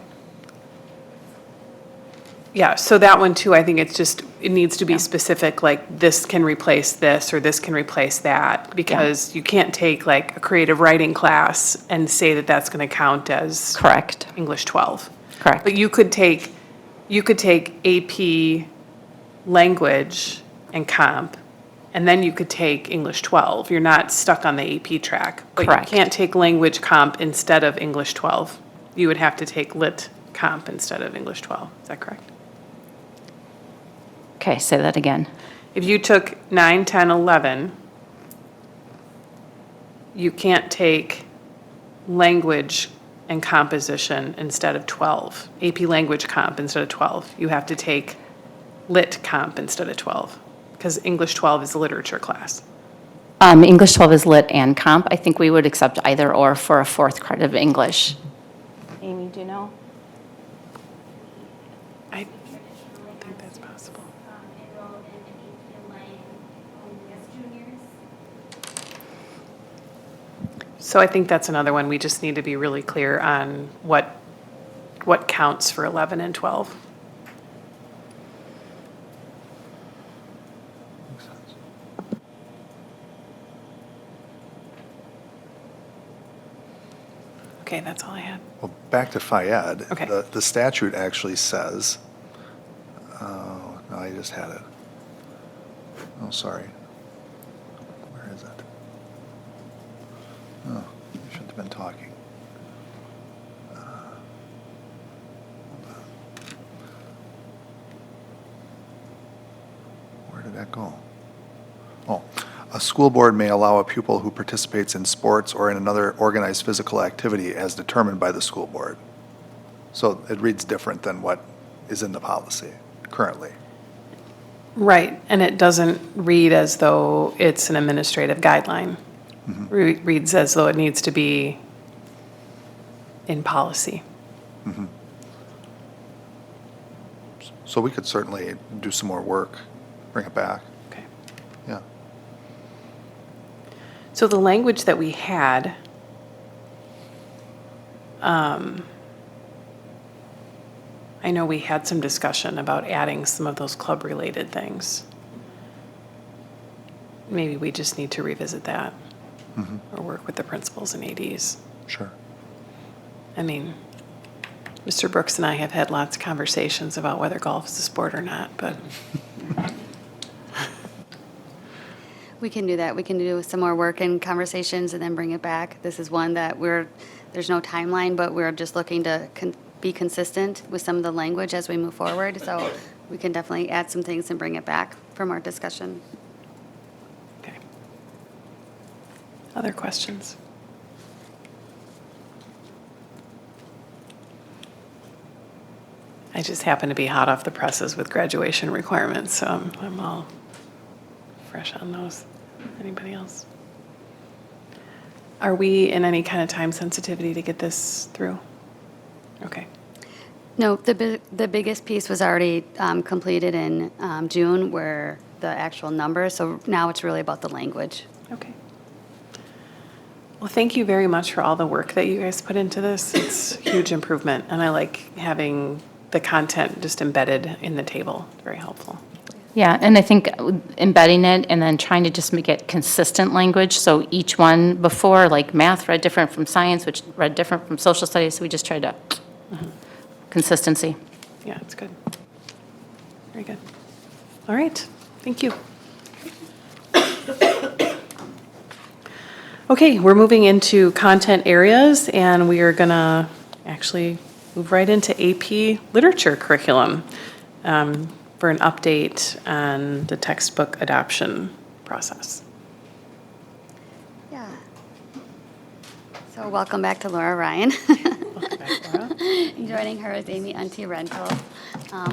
A: Yeah, so that one too, I think it needs to be specific, like this can replace this or this can replace that, because you can't take like a creative writing class and say that that's going to count as
I: Correct,
A: English 12.
I: correct.
A: But you could take AP language and comp, and then you could take English 12. You're not stuck on the AP track. But
I: Correct.
A: you can't take language comp instead of English 12. You would have to take lit comp instead of English 12. Is that correct?
I: Okay, say that again.
A: If you took 9, 10, 11, you can't take language and composition instead of 12. AP language comp instead of 12. You have to take lit comp instead of 12, because English 12 is a literature class.
I: English 12 is lit and comp. I think we would accept either or for a fourth credit of English. Amy, do you know?
A: I think that's possible. So I think that's another one. We just need to be really clear on what counts for 11 and 12. Okay, that's all I had.
K: Well, back to Fayed.
A: Okay.
K: The statute actually says, oh, no, I just had it. Oh, sorry. Where is it? Oh, I shouldn't have been talking. Hold on. Where did that go? Oh, a school board may allow a pupil who participates in sports or in another organized physical activity as determined by the school board. So it reads different than what is in the policy currently.
A: Right, and it doesn't read as though it's an administrative guideline. Reads as though it needs to be in policy.
K: So we could certainly do some more work, bring it back.
A: Okay.
K: Yeah.
A: So the language that we had, I know we had some discussion about adding some of those club-related things. Maybe we just need to revisit that or work with the principals and ADs.
K: Sure.
A: I mean, Mr. Brooks and I have had lots of conversations about whether golf is a sport or not, but
C: We can do that. We can do some more work and conversations and then bring it back. This is one that there's no timeline, but we're just looking to be consistent with some of the language as we move forward. So we can definitely add some things and bring it back for more discussion.
A: okay. Other questions? I just happen to be hot off the presses with graduation requirements, so I'm all fresh on those. Anybody else? Are we in any kind of time sensitivity to get this through? Okay.
C: No, the biggest piece was already completed in June, where the actual numbers. So now it's really about the language.
A: Okay. Well, thank you very much for all the work that you guys put into this. It's a huge improvement, and I like having the content just embedded in the table. Very helpful.
I: Yeah, and I think embedding it and then trying to just make it consistent language, so each one before, like math read different from science, which read different from social studies, so we just tried to, consistency.
A: Yeah, it's good. Very good. All right, thank you. Okay, we're moving into content areas, and we are gonna actually move right into AP Literature curriculum for an update on the textbook adoption process.
C: Yeah. So welcome back to Laura Ryan.
A: Welcome back, Laura.
C: Joining her is Amy Unti-Rental,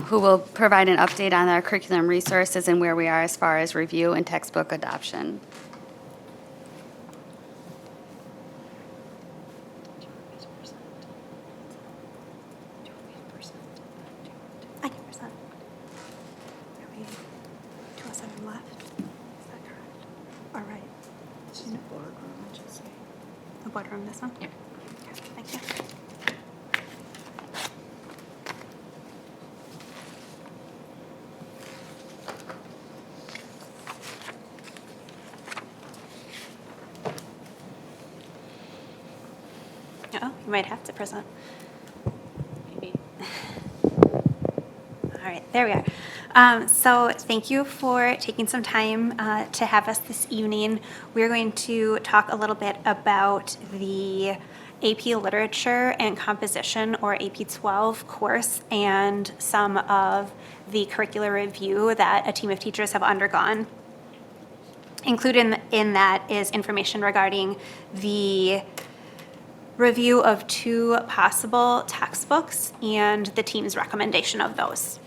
C: who will provide an update on our curriculum resources and where we are as far as review and textbook adoption.
L: I can present. Are we 207 left? Is that correct? All right. In the boardroom, I should say. The boardroom, this one? Yep. Okay, thank you. Oh, you might have to present. Maybe. All right, there we are. So thank you for taking some time to have us this evening. We're going to talk a little bit about the AP Literature and Composition, or AP 12 course, and some of the curricular review that a team of teachers have undergone. Included in that is information regarding the review of 2 possible textbooks and the team's recommendation of those.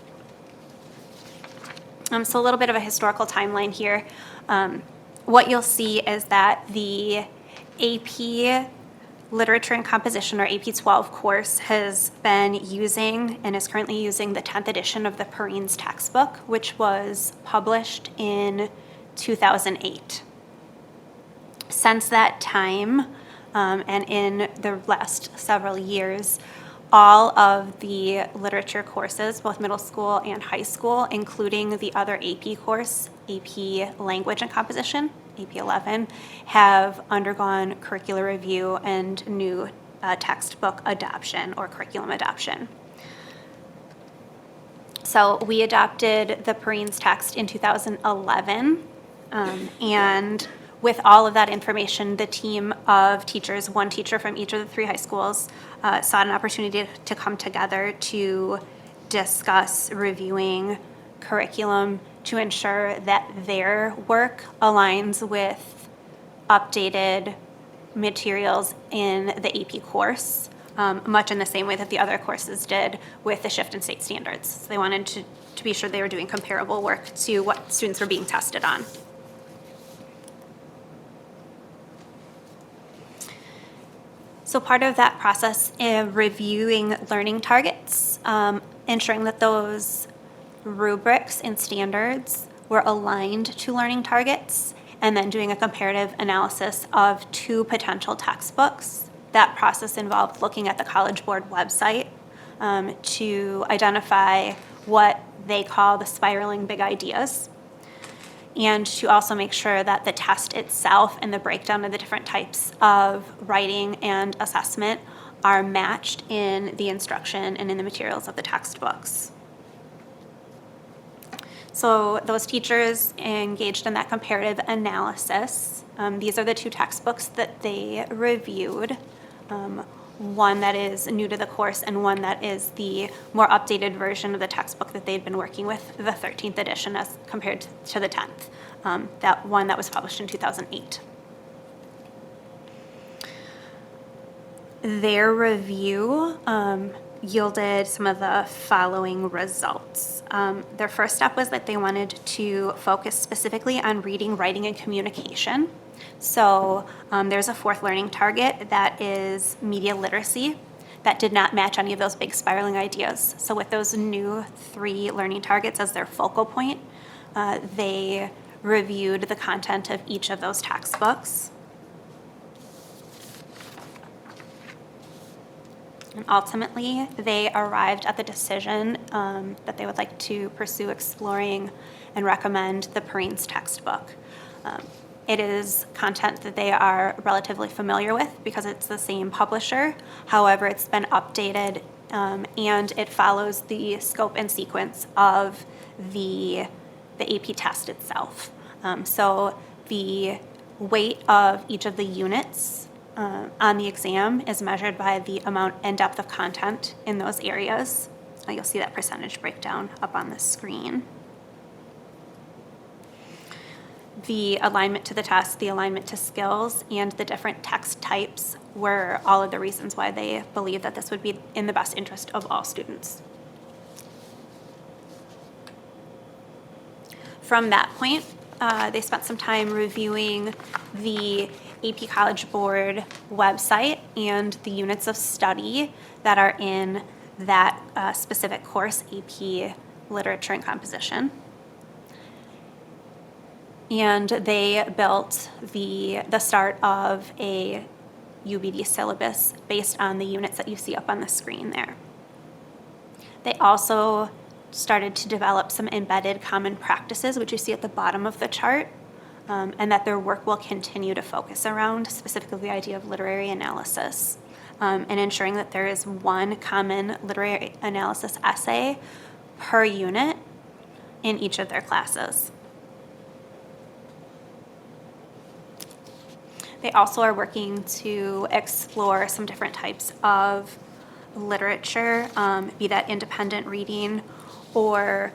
L: So a little bit of a historical timeline here. What you'll see is that the AP Literature and Composition, or AP 12 course, has been using and is currently using the 10th edition of the Perrines textbook, which was published in 2008. Since that time, and in the last several years, all of the literature courses, both middle school and high school, including the other AP course, AP Language and Composition, AP 11, have undergone curricular review and new textbook adoption or curriculum adoption. So we adopted the Perrines text in 2011, and with all of that information, the team of teachers, one teacher from each of the 3 high schools, sought an opportunity to come together to discuss reviewing curriculum to ensure that their work aligns with updated materials in the AP course, much in the same way that the other courses did with the shift in state standards. So they wanted to be sure they were doing comparable work to what students were being tested on. So part of that process is reviewing learning targets, ensuring that those rubrics and standards were aligned to learning targets, and then doing a comparative analysis of 2 potential textbooks. That process involved looking at the College Board website to identify what they call the spiraling big ideas, and to also make sure that the test itself and the breakdown of the different types of writing and assessment are matched in the instruction and in the materials of the textbooks. So those teachers engaged in that comparative analysis. These are the 2 textbooks that they reviewed. One that is new to the course and one that is the more updated version of the textbook that they'd been working with, the 13th edition as compared to the 10th, that one that was published in 2008. Their review yielded some of the following results. Their first step was that they wanted to focus specifically on reading, writing, and communication. So there's a 4th learning target that is media literacy that did not match any of those big spiraling ideas. So with those new 3 learning targets as their focal point, they reviewed the content of each of those textbooks. And ultimately, they arrived at the decision that they would like to pursue exploring and recommend the Perrines textbook. It is content that they are relatively familiar with because it's the same publisher. However, it's been updated and it follows the scope and sequence of the AP test itself. So the weight of each of the units on the exam is measured by the amount and depth of content in those areas. You'll see that percentage breakdown up on the screen. The alignment to the test, the alignment to skills, and the different text types were all of the reasons why they believe that this would be in the best interest of all students. From that point, they spent some time reviewing the AP College Board website and the units of study that are in that specific course, AP Literature and Composition. And they built the start of a UBD syllabus based on the units that you see up on the screen there. They also started to develop some embedded common practices, which you see at the bottom of the chart, and that their work will continue to focus around, specifically the idea of literary analysis, and ensuring that there is one common literary analysis essay per unit in each of their classes. They also are working to explore some different types of literature, be that independent reading or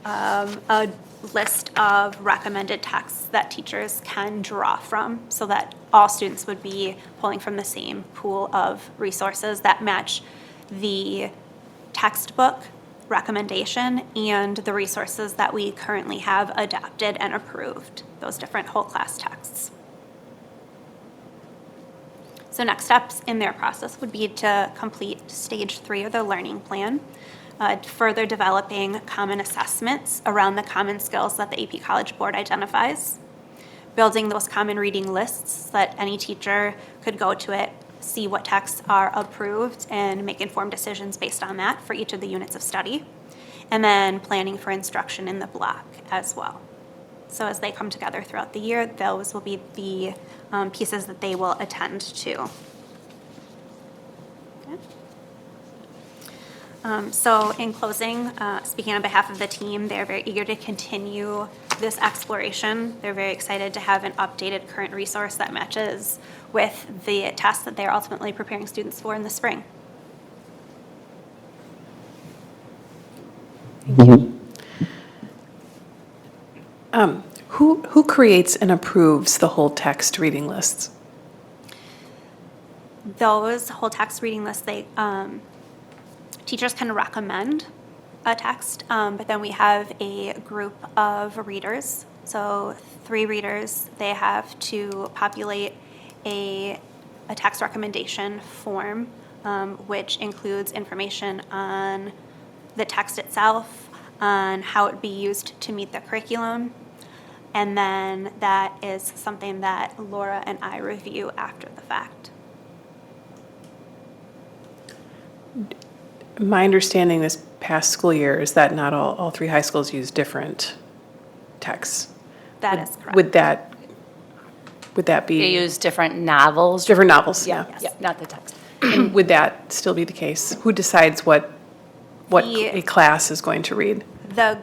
L: a list of recommended texts that teachers can draw from so that all students would be pulling from the same pool of resources that match the textbook recommendation and the resources that we currently have adapted and approved, those different whole class texts. So next steps in their process would be to complete stage 3 of the learning plan, further developing common assessments around the common skills that the AP College Board identifies, building those common reading lists so that any teacher could go to it, see what texts are approved, and make informed decisions based on that for each of the units of study, and then planning for instruction in the block as well. So as they come together throughout the year, those will be the pieces that they will attend to. Okay. So in closing, speaking on behalf of the team, they're very eager to continue this exploration. They're very excited to have an updated current resource that matches with the tests that they're ultimately preparing students for in the spring.
A: Who creates and approves the whole text reading lists?
L: Those whole text reading lists, teachers can recommend a text, but then we have a group of readers. So 3 readers, they have to populate a text recommendation form, which includes information on the text itself, on how it would be used to meet the curriculum, and then that is something that Laura and I review after the fact.
A: My understanding this past school year is that not all 3 high schools use different texts.
L: That is correct.
A: Would that be?
I: They use different novels.
A: Different novels, yeah.
I: Yeah, not the text.
A: And would that still be the case? Who decides what a class is going to read?
L: The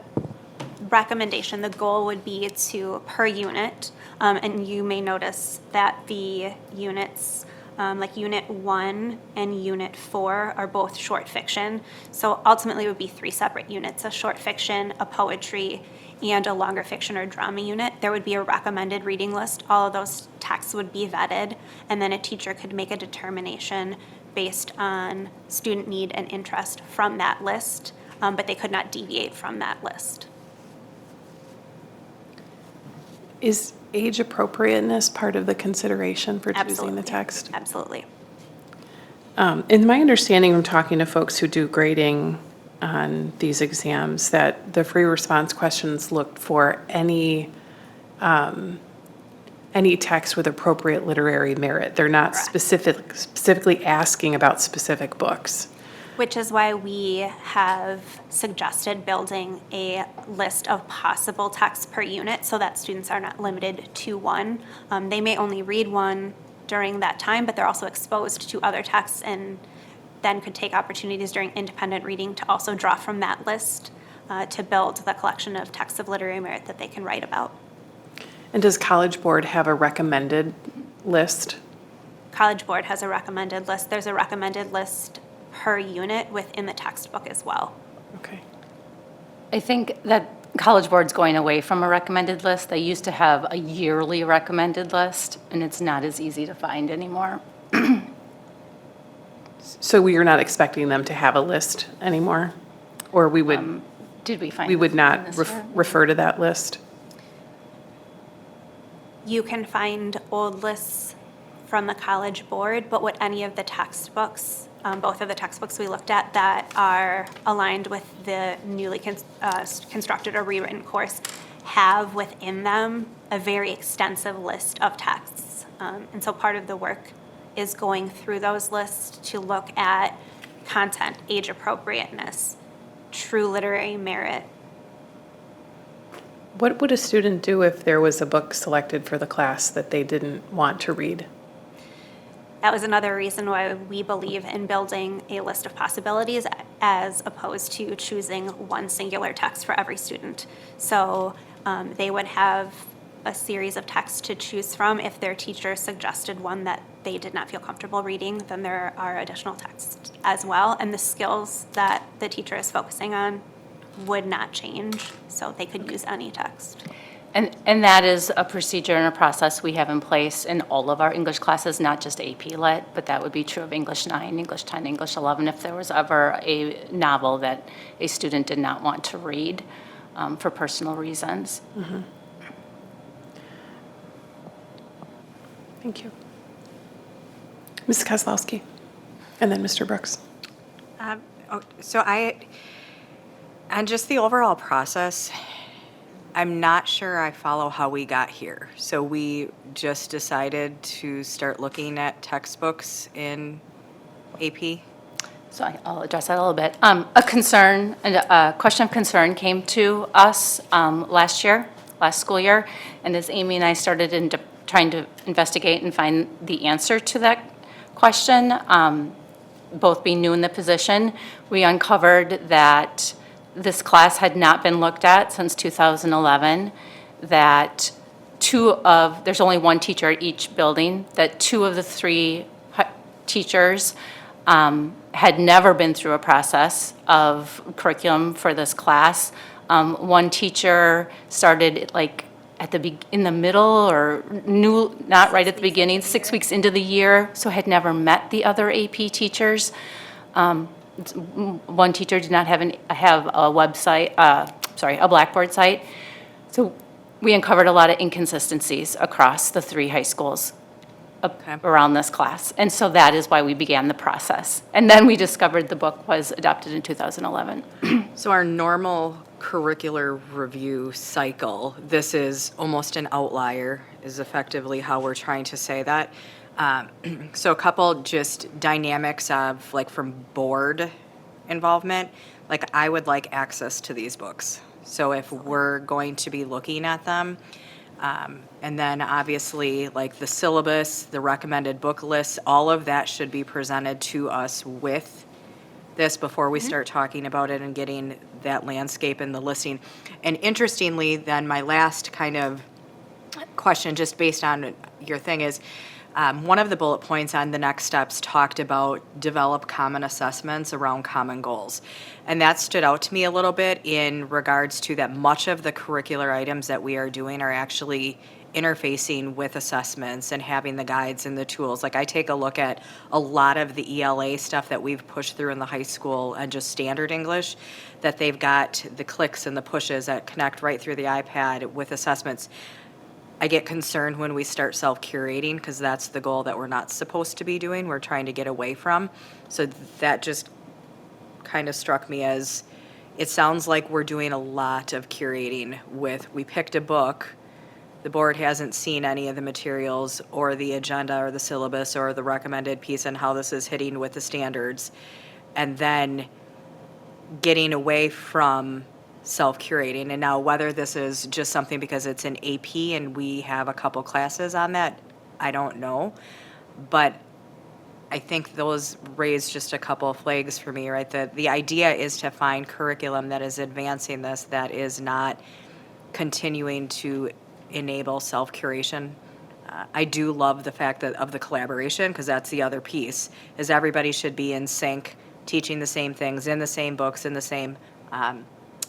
L: recommendation, the goal would be to, per unit, and you may notice that the units, like Unit 1 and Unit 4 are both short fiction. So ultimately it would be 3 separate units, a short fiction, a poetry, and a longer fiction or drama unit. There would be a recommended reading list. All of those texts would be vetted, and then a teacher could make a determination based on student need and interest from that list, but they could not deviate from that list.
A: Is age appropriateness part of the consideration for choosing
L: Absolutely.
A: the text?
L: Absolutely.
A: In my understanding from talking to folks who do grading on these exams, that the free response questions looked for any any text with appropriate literary merit. They're not
L: Correct.
A: specifically asking about specific books.
L: Which is why we have suggested building a list of possible texts per unit so that students are not limited to one. They may only read one during that time, but they're also exposed to other texts and then could take opportunities during independent reading to also draw from that list to build the collection of texts of literary merit that they can write about.
A: And does College Board have a recommended list?
L: College Board has a recommended list. There's a recommended list per unit within the textbook as well.
A: Okay.
I: I think that College Board's going away from a recommended list. They used to have a yearly recommended list, and it's not as easy to find anymore.
A: So we are not expecting them to have a list anymore? Or we would,
I: Did we find?
A: we would
I: this
A: not
I: in this year?
A: refer to that list?
L: You can find old lists from the College Board, but what any of the textbooks, both of the textbooks we looked at that are aligned with the newly constructed or rewritten course have within them a very extensive list of texts. And so part of the work is going through those lists to look at content, age appropriateness, true literary merit.
A: What would a student do if there was a book selected for the class that they didn't want to read?
L: That was another reason why we believe in building a list of possibilities as opposed to choosing one singular text for every student. So they would have a series of texts to choose from. If their teacher suggested one that they did not feel comfortable reading, then there are additional texts as well. And the skills that the teacher is focusing on would not change, so they could use any text.
I: And that is a procedure and a process we have in place in all of our English classes, not just AP Lit, but that would be true of English 9, English 10, English 11, if there was ever a novel that a student did not want to read for personal reasons.
A: Mm-hmm. Thank you. Ms. Kozlowski, and then Mr. Brooks.
B: And just the overall process, I'm not sure I follow how we got here. So we just decided to start looking at textbooks in AP.
I: So I'll address that a little bit. A concern, a question of concern came to us last school year, and as Amy and I started trying to investigate and find the answer to that question, both being new in the position, we uncovered that this class had not been looked at since 2011, that there's only one teacher at each building, that 2 of the 3 teachers had never been through a process of curriculum for this class. One teacher started in the middle or not right at the beginning, 6 weeks into the year, so had never met the other AP teachers. One teacher did not have a website, a Blackboard site. So we uncovered a lot of inconsistencies across the 3 high schools around this class. And so that is why we began the process. And then we discovered the book was adopted in 2011.
B: So our normal curricular review cycle, this is almost an outlier, is effectively how we're trying to say that. So a couple just dynamics of from board involvement, I would like access to these books. So if we're going to be looking at them, and then obviously the syllabus, the recommended book lists, all of that should be presented to us with this before we start talking about it and getting that landscape and the listing. And interestingly, then my last kind of question, just based on your thing, is one of the bullet points on the next steps talked about develop common assessments around common goals. And that stood out to me a little bit in regards to that much of the curricular items that we are doing are actually interfacing with assessments and having the guides and the tools. I take a look at a lot of the ELA stuff that we've pushed through in the high school and just standard English, that they've got the clicks and the pushes that connect right through the iPad with assessments. I get concerned when we start self-curating because that's the goal that we're not supposed to be doing. We're trying to get away from. So that just kind of struck me as it sounds like we're doing a lot of curating we picked a book the board hasn't seen any of the materials or the agenda or the syllabus or the recommended piece and how this is hitting with the standards, and then getting away from self-curating. And now whether this is just something because it's an AP and we have a couple classes on that, I don't know. But I think those raise just a couple of flags for me, right? The idea is to find curriculum that is advancing this, that is not continuing to enable self-curation. I do love the fact that of the collaboration, because that's the other piece, is everybody should be in sync, teaching the same things, in the same books, in the same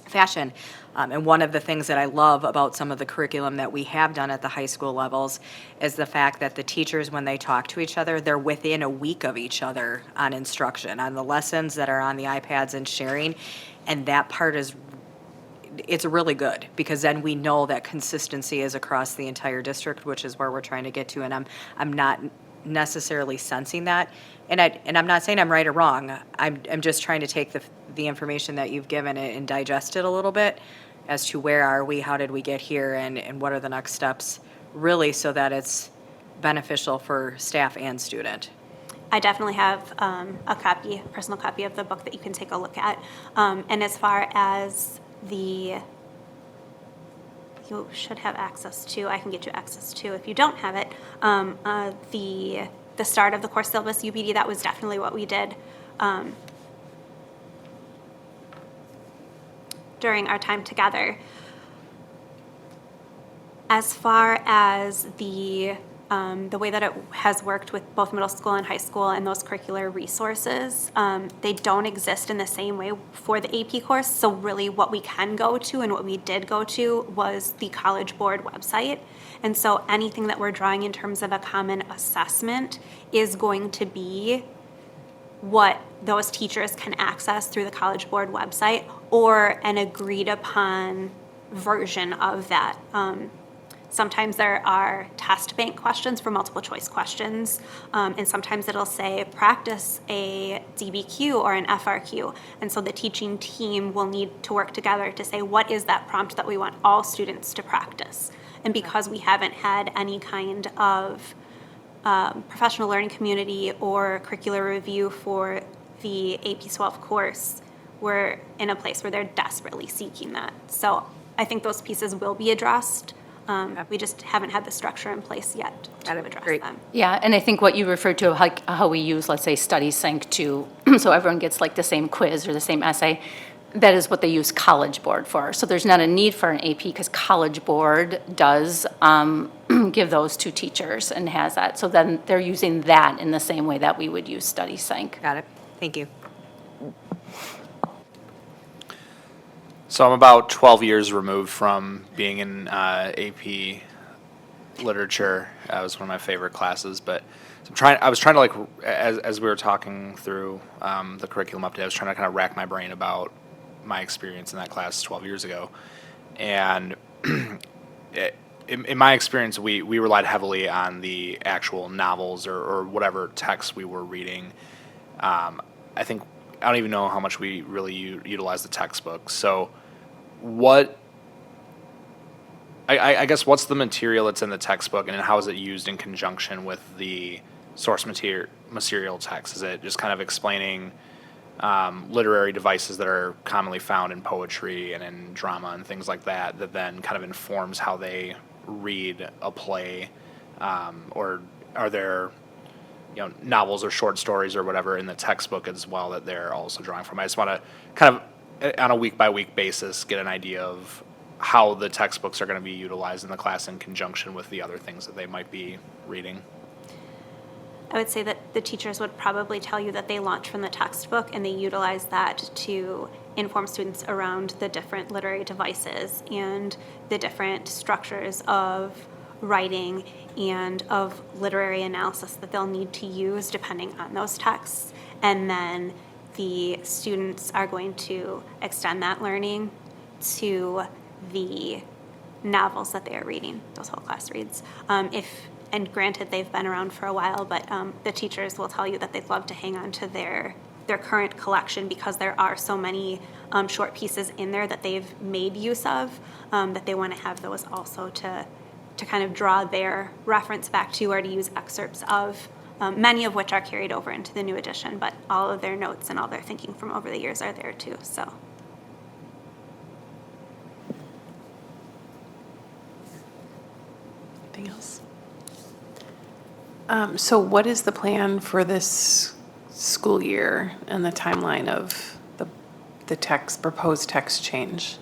B: fashion. And one of the things that I love about some of the curriculum that we have done at the high school levels is the fact that the teachers, when they talk to each other, they're within a week of each other on instruction, on the lessons that are on the iPads and sharing. And that part is, it's really good, because then we know that consistency is across the entire district, which is where we're trying to get to. And I'm not necessarily sensing that. And I'm not saying I'm right or wrong. I'm just trying to take the information that you've given it and digest it a little bit as to where are we, how did we get here, and what are the next steps, really, so that it's beneficial for staff and student.
L: I definitely have a personal copy of the book that you can take a look at. And as far as you should have access to, I can get you access to if you don't have it, the start of the course syllabus, UPD, that was definitely what we did during our time together. As far as the way that it has worked with both middle school and high school and those curricular resources, they don't exist in the same way for the AP course. So really what we can go to and what we did go to was the College Board website. And so anything that we're drawing in terms of a common assessment is going to be what those teachers can access through the College Board website, or an agreed upon version of that. Sometimes there are test bank questions for multiple choice questions, and sometimes it'll say practice a DBQ or an FRQ. And so the teaching team will need to work together to say, what is that prompt that we want all students to practice? And because we haven't had any kind of professional learning community or curricular review for the AP 12 course, we're in a place where they're desperately seeking that. So I think those pieces will be addressed. We just haven't had the structure in place yet to address them.
I: Yeah, and I think what you referred to, how we use, let's say, Study Sync to, so everyone gets like the same quiz or the same essay, that is what they use College Board for. So there's not a need for an AP because College Board does give those to teachers and has that. So then they're using that in the same way that we would use Study Sync.
B: Got it. Thank you.
F: So I'm about 12 years removed from being in AP literature. It was one of my favorite classes, but I was trying to, like, as we were talking through the curriculum update, I was trying to kind of rack my brain about my experience in that class 12 years ago. And in my experience, we relied heavily on the actual novels or whatever text we were reading. I don't even know how much we really utilize the textbooks. So I guess what's the material that's in the textbook, and how is it used in conjunction with the source material text? Is it just kind of explaining literary devices that are commonly found in poetry and in drama and things like that, that then kind of informs how they read a play? Or are there novels or short stories or whatever in the textbook as well that they're also drawing from? I just want to kind of, on a week-by-week basis, get an idea of how the textbooks are going to be utilized in the class in conjunction with the other things that they might be reading.
L: I would say that the teachers would probably tell you that they launch from the textbook and they utilize that to inform students around the different literary devices and the different structures of writing and of literary analysis that they'll need to use depending on those texts. And then the students are going to extend that learning to the novels that they are reading, those whole class reads. And granted, they've been around for a while, but the teachers will tell you that they'd love to hang on to their current collection because there are so many short pieces in there that they've made use of, that they want to have those also to to kind of draw their reference back to or to use excerpts of, many of which are carried over into the new edition, but all of their notes and all their thinking from over the years are there too, so.
A: Anything else? So what is the plan for this school year and the timeline of the text, proposed text change?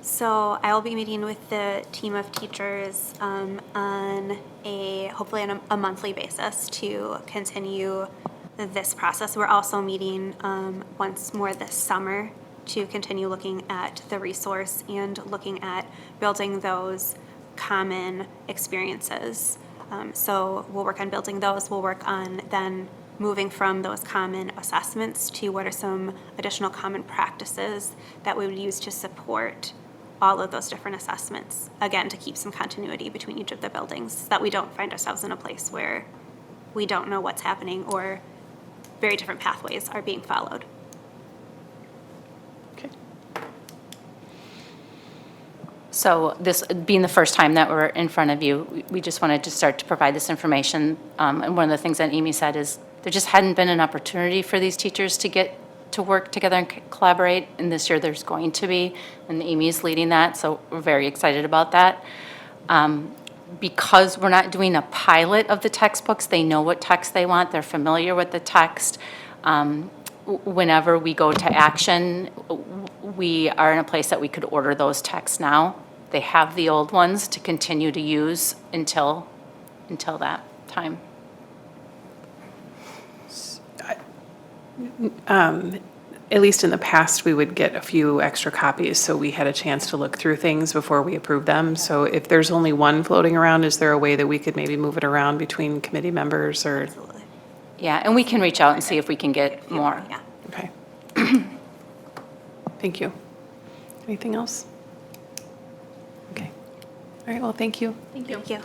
L: So I will be meeting with the team of teachers hopefully on a monthly basis to continue this process. We're also meeting once more this summer to continue looking at the resource and looking at building those common experiences. So we'll work on building those. We'll work on then moving from those common assessments to what are some additional common practices that we would use to support all of those different assessments. Again, to keep some continuity between each of the buildings so that we don't find ourselves in a place where we don't know what's happening or very different pathways are being followed.
A: Okay.
I: So this being the first time that we're in front of you, we just wanted to start to provide this information. And one of the things that Amy said is there just hadn't been an opportunity for these teachers to get to work together and collaborate. And this year there's going to be, and Amy's leading that, so we're very excited about that. Because we're not doing a pilot of the textbooks, they know what text they want, they're familiar with the text. Whenever we go to action, we are in a place that we could order those texts now. They have the old ones to continue to use until that time.
A: At least in the past, we would get a few extra copies, so we had a chance to look through things before we approved them. So if there's only one floating around, is there a way that we could maybe move it around between committee members or?
L: Absolutely.
I: Yeah, and we can reach out and see if we can get more.
L: Yeah.
A: Okay. Thank you. Anything else? Okay. All right, well, thank you.
L: Thank you.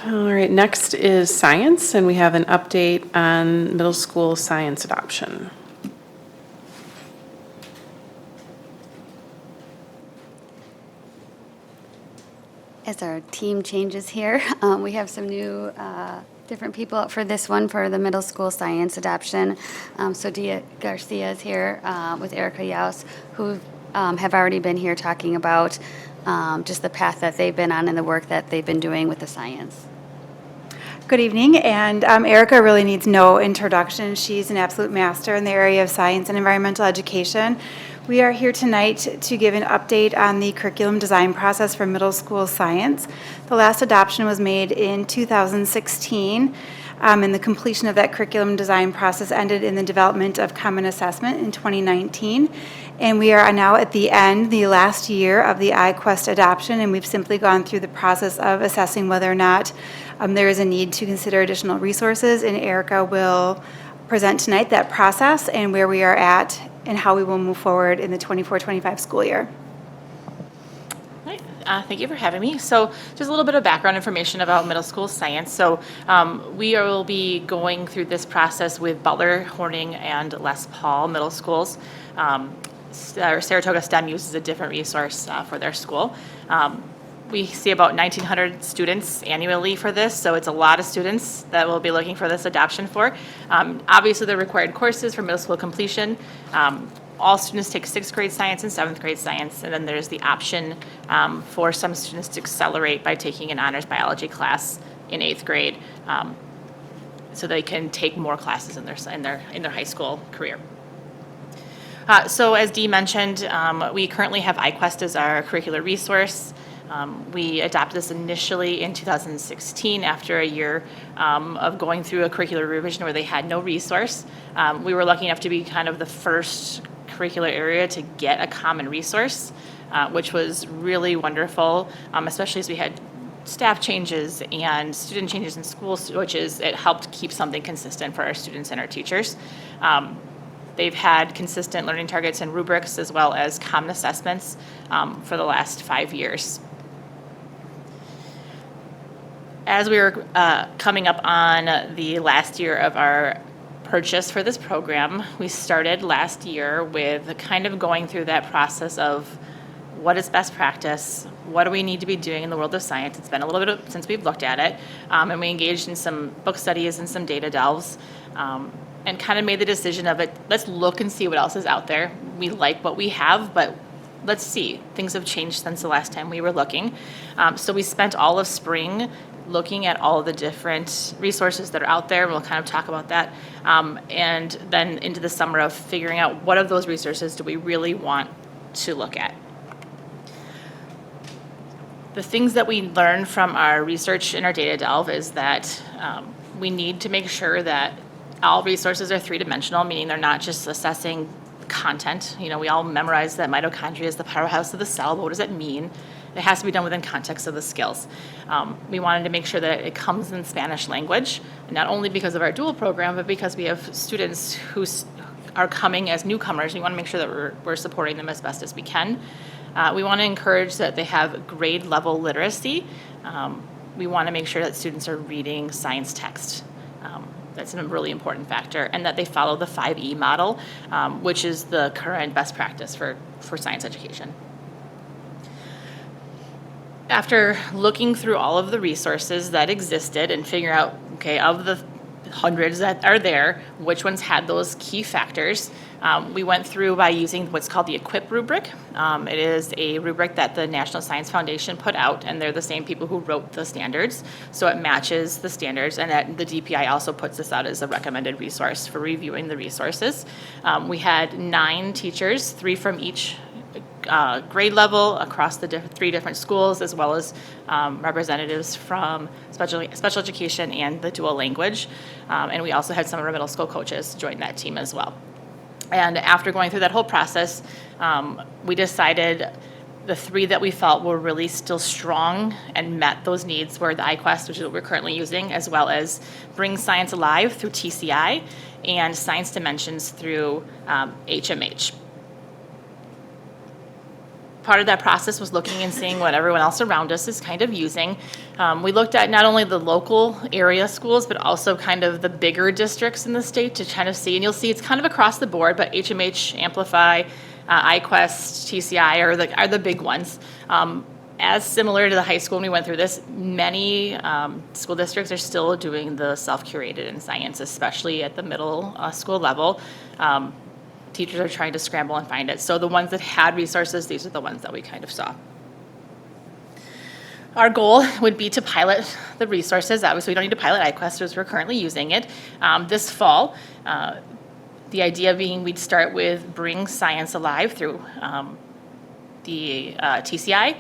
A: All right, next is science, and we have an update on middle school science adoption.
C: As our team changes here, we have some new different people up for this one for the middle school science adoption. So Dia Garcia is here with Erica Yaus, who have already been here talking about just the path that they've been on and the work that they've been doing with the science.
M: Good evening, and Erica really needs no introduction. She's an absolute master in the area of science and environmental education. We are here tonight to give an update on the curriculum design process for middle school science. The last adoption was made in 2016, and the completion of that curriculum design process ended in the development of common assessment in 2019. And we are now at the end, the last year of the iQuest adoption, and we've simply gone through the process of assessing whether or not there is a need to consider additional resources, and Erica will present tonight that process and where we are at and how we will move forward in the 24-25 school year.
N: Right. Thank you for having me. So just a little bit of background information about middle school science. So we will be going through this process with Butler, Horning, and Les Paul middle schools. Saratoga STEM uses a different resource for their school. We see about 1,900 students annually for this, so it's a lot of students that we'll be looking for this adoption for. Obviously, the required courses for middle school completion. All students take 6th grade science and 7th grade science, and then there's the option for some students to accelerate by taking an honors biology class in 8th grade, so they can take more classes in their high school career. So as Dee mentioned, we currently have iQuest as our curricular resource. We adopted this initially in 2016 after a year of going through a curricular revision where they had no resource. We were lucky enough to be kind of the first curricular area to get a common resource, which was really wonderful, especially as we had staff changes and student changes in school switches. It helped keep something consistent for our students and our teachers. They've had consistent learning targets and rubrics as well as common assessments for the last 5 years. As we were coming up on the last year of our purchase for this program, we started last year with kind of going through that process of what is best practice, what do we need to be doing in the world of science. It's been a little bit since we've looked at it, and we engaged in some book studies and some data delves, and kind of made the decision of it, let's look and see what else is out there. We like what we have, but let's see. Things have changed since the last time we were looking. So we spent all of spring looking at all of the different resources that are out there. We'll kind of talk about that. And then into the summer of figuring out what of those resources do we really want to look at. The things that we learned from our research and our data delve is that we need to make sure that all resources are three-dimensional, meaning they're not just assessing content. You know, we all memorize that mitochondria is the powerhouse of the cell, but what does that mean? It has to be done within context of the skills. We wanted to make sure that it comes in Spanish language, not only because of our dual program, but because we have students who are coming as newcomers. We want to make sure that we're supporting them as best as we can. We want to encourage that they have grade level literacy. We want to make sure that students are reading science text. That's a really important factor, and that they follow the 5E model, which is the current best practice for science education. After looking through all of the resources that existed and figuring out, okay, of the hundreds that are there, which ones had those key factors, we went through by using what's called the EQUIP rubric. It is a rubric that the National Science Foundation put out, and they're the same people who wrote the standards, so it matches the standards, and that the DPI also puts this out as a recommended resource for reviewing the resources. We had 9 teachers, 3 from each grade level across the three different schools, as well as representatives from special education and the dual language. And we also had some of our middle school coaches join that team as well. And after going through that whole process, we decided the 3 that we felt were really still strong and met those needs were the iQuest, which is what we're currently using, as well as Bring Science Alive through TCI and Science Dimensions through HMH. Part of that process was looking and seeing what everyone else around us is kind of using. We looked at not only the local area schools, but also kind of the bigger districts in the state to kind of see, and you'll see it's kind of across the board, but HMH, Amplify, iQuest, TCI are the big ones. As similar to the high school when we went through this, many school districts are still doing the self-curated in science, especially at the middle school level. Teachers are trying to scramble and find it. So the ones that had resources, these are the ones that we kind of saw. Our goal would be to pilot the resources. Obviously, we don't need to pilot iQuest as we're currently using it. This fall, the idea being we'd start with Bring Science Alive through the TCI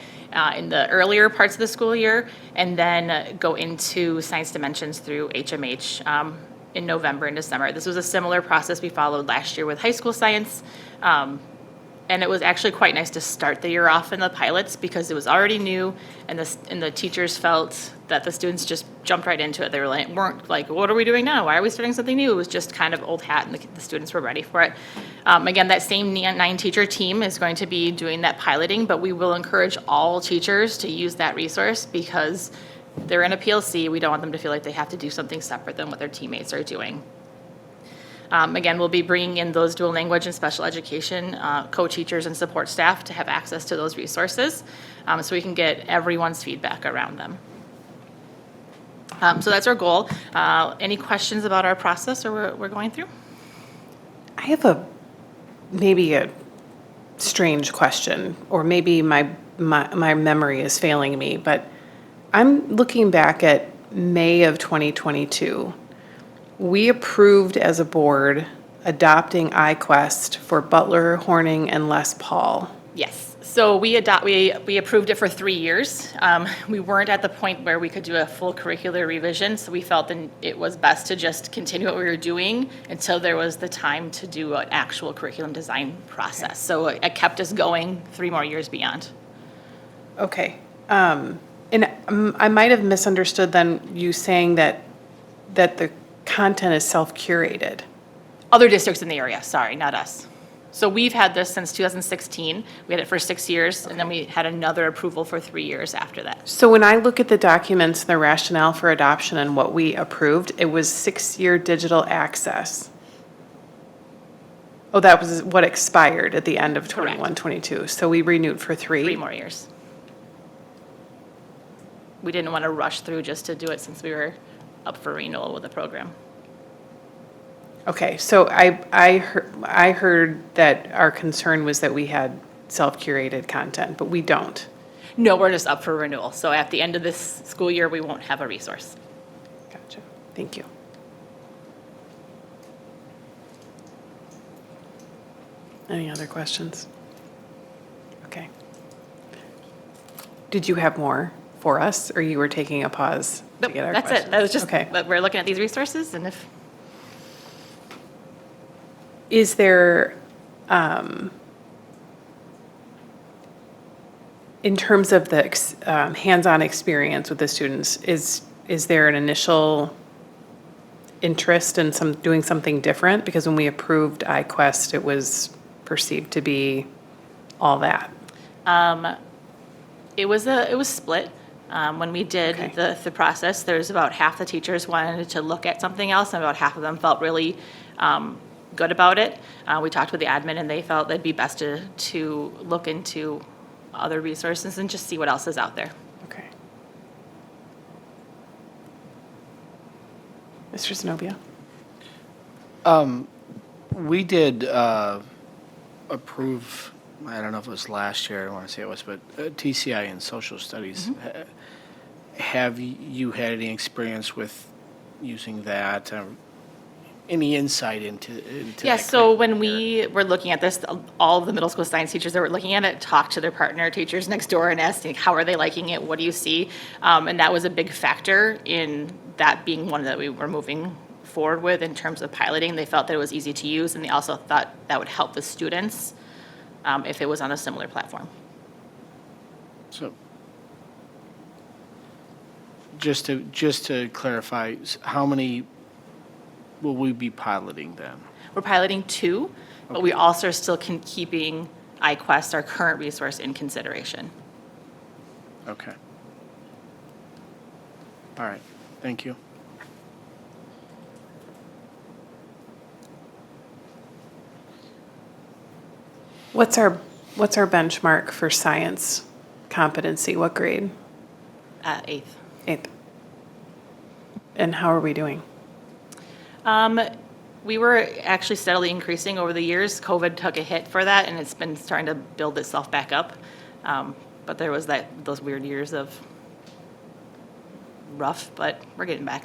N: in the earlier parts of the school year, and then go into Science Dimensions through HMH in November and December. This was a similar process we followed last year with high school science. And it was actually quite nice to start the year off in the pilots because it was already new, and the teachers felt that the students just jumped right into it. They weren't like, what are we doing now? Why are we starting something new? It was just kind of old hat, and the students were ready for it. Again, that same 9-teacher team is going to be doing that piloting, but we will encourage all teachers to use that resource because they're in a PLC. We don't want them to feel like they have to do something separate than what their teammates are doing. Again, we'll be bringing in those dual language and special education co-teachers and support staff to have access to those resources so we can get everyone's feedback around them. So that's our goal. Any questions about our process or what we're going through?
A: I have maybe a strange question, or maybe my memory is failing me, but I'm looking back at May of 2022. We approved as a board adopting iQuest for Butler, Horning, and Les Paul.
N: Yes. So we approved it for 3 years. We weren't at the point where we could do a full curricular revision, so we felt that it was best to just continue what we were doing until there was the time to do an actual curriculum design process. So it kept us going 3 more years beyond.
A: Okay. And I might have misunderstood then you saying that the content is self-curated.
N: Other districts in the area, sorry, not us. So we've had this since 2016. We had it for 6 years, and then we had another approval for 3 years after that.
A: So when I look at the documents, the rationale for adoption and what we approved, it was 6-year digital access. Oh, that was what expired at the end of
N: Correct.
A: 21, 22. So we renewed for 3?
N: 3 more years. We didn't want to rush through just to do it since we were up for renewal with the program.
A: Okay, so I heard that our concern was that we had self-curated content, but we don't.
N: No, we're just up for renewal. So at the end of this school year, we won't have a resource.
A: Gotcha. Thank you. Any other questions? Okay. Did you have more for us, or you were taking a pause to
N: Nope,
A: get our
N: that's
A: questions?
N: it. That was just,
A: Okay.
N: we're looking at these resources, and if,
A: Is there, in terms of the hands-on experience with the students, is there an initial interest in doing something different? Because when we approved iQuest, it was perceived to be all that.
N: it was split. When we did
A: Okay.
N: the process, there's about half the teachers wanted to look at something else, and about half of them felt really good about it. We talked with the admin, and they felt it'd be best to look into other resources and just see what else is out there.
A: Okay. Mr. Zenobia?
H: We did approve, I don't know if it was last year, I want to say it was, but TCI and social studies. Have you had any experience with using that? Any insight into
N: Yeah,
H: that
N: so when we were looking at this, all of the middle school science teachers that were looking at it talked to their partner teachers next door and asked, like, how are they liking it? What do you see? And that was a big factor in that being one that we were moving forward with in terms of piloting. They felt that it was easy to use, and they also thought that would help the students if it was on a similar platform.
H: So, just to clarify, how many will we be piloting then?
N: We're piloting 2, but we also are still keeping iQuest, our current resource, in consideration.
H: Okay. All right, thank you.
A: What's our benchmark for science competency? What grade?
N: 8th.
A: 8th. And how are we doing?
N: We were actually steadily increasing over the years. COVID took a hit for that, and it's been starting to build itself back up. But there was those weird years of rough, but we're getting back.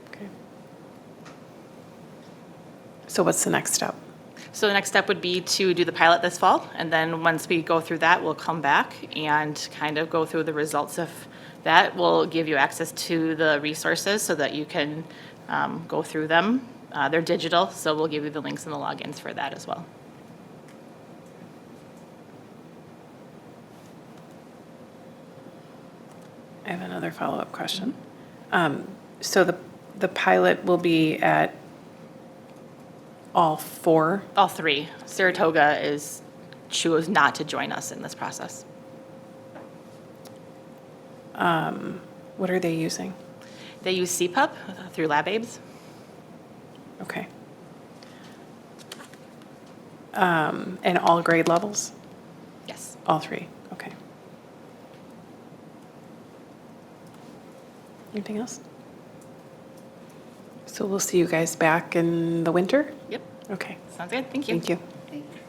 A: Okay. So what's the next step?
N: So the next step would be to do the pilot this fall, and then once we go through that, we'll come back and kind of go through the results of that. Will give you access to the resources so that you can go through them. They're digital, so we'll give you the links and the logins for that as well.
A: I have another follow-up question. So the pilot will be at all 4?
N: All 3. Saratoga chose not to join us in this process.
A: What are they using?
N: They use CPUP through LabAbes.
A: Okay. And all grade levels?
N: Yes.
A: All 3, okay. Anything else? So we'll see you guys back in the winter?
N: Yep.
A: Okay,
N: Sounds good. Thank you.
A: thank you.
G: Thank you.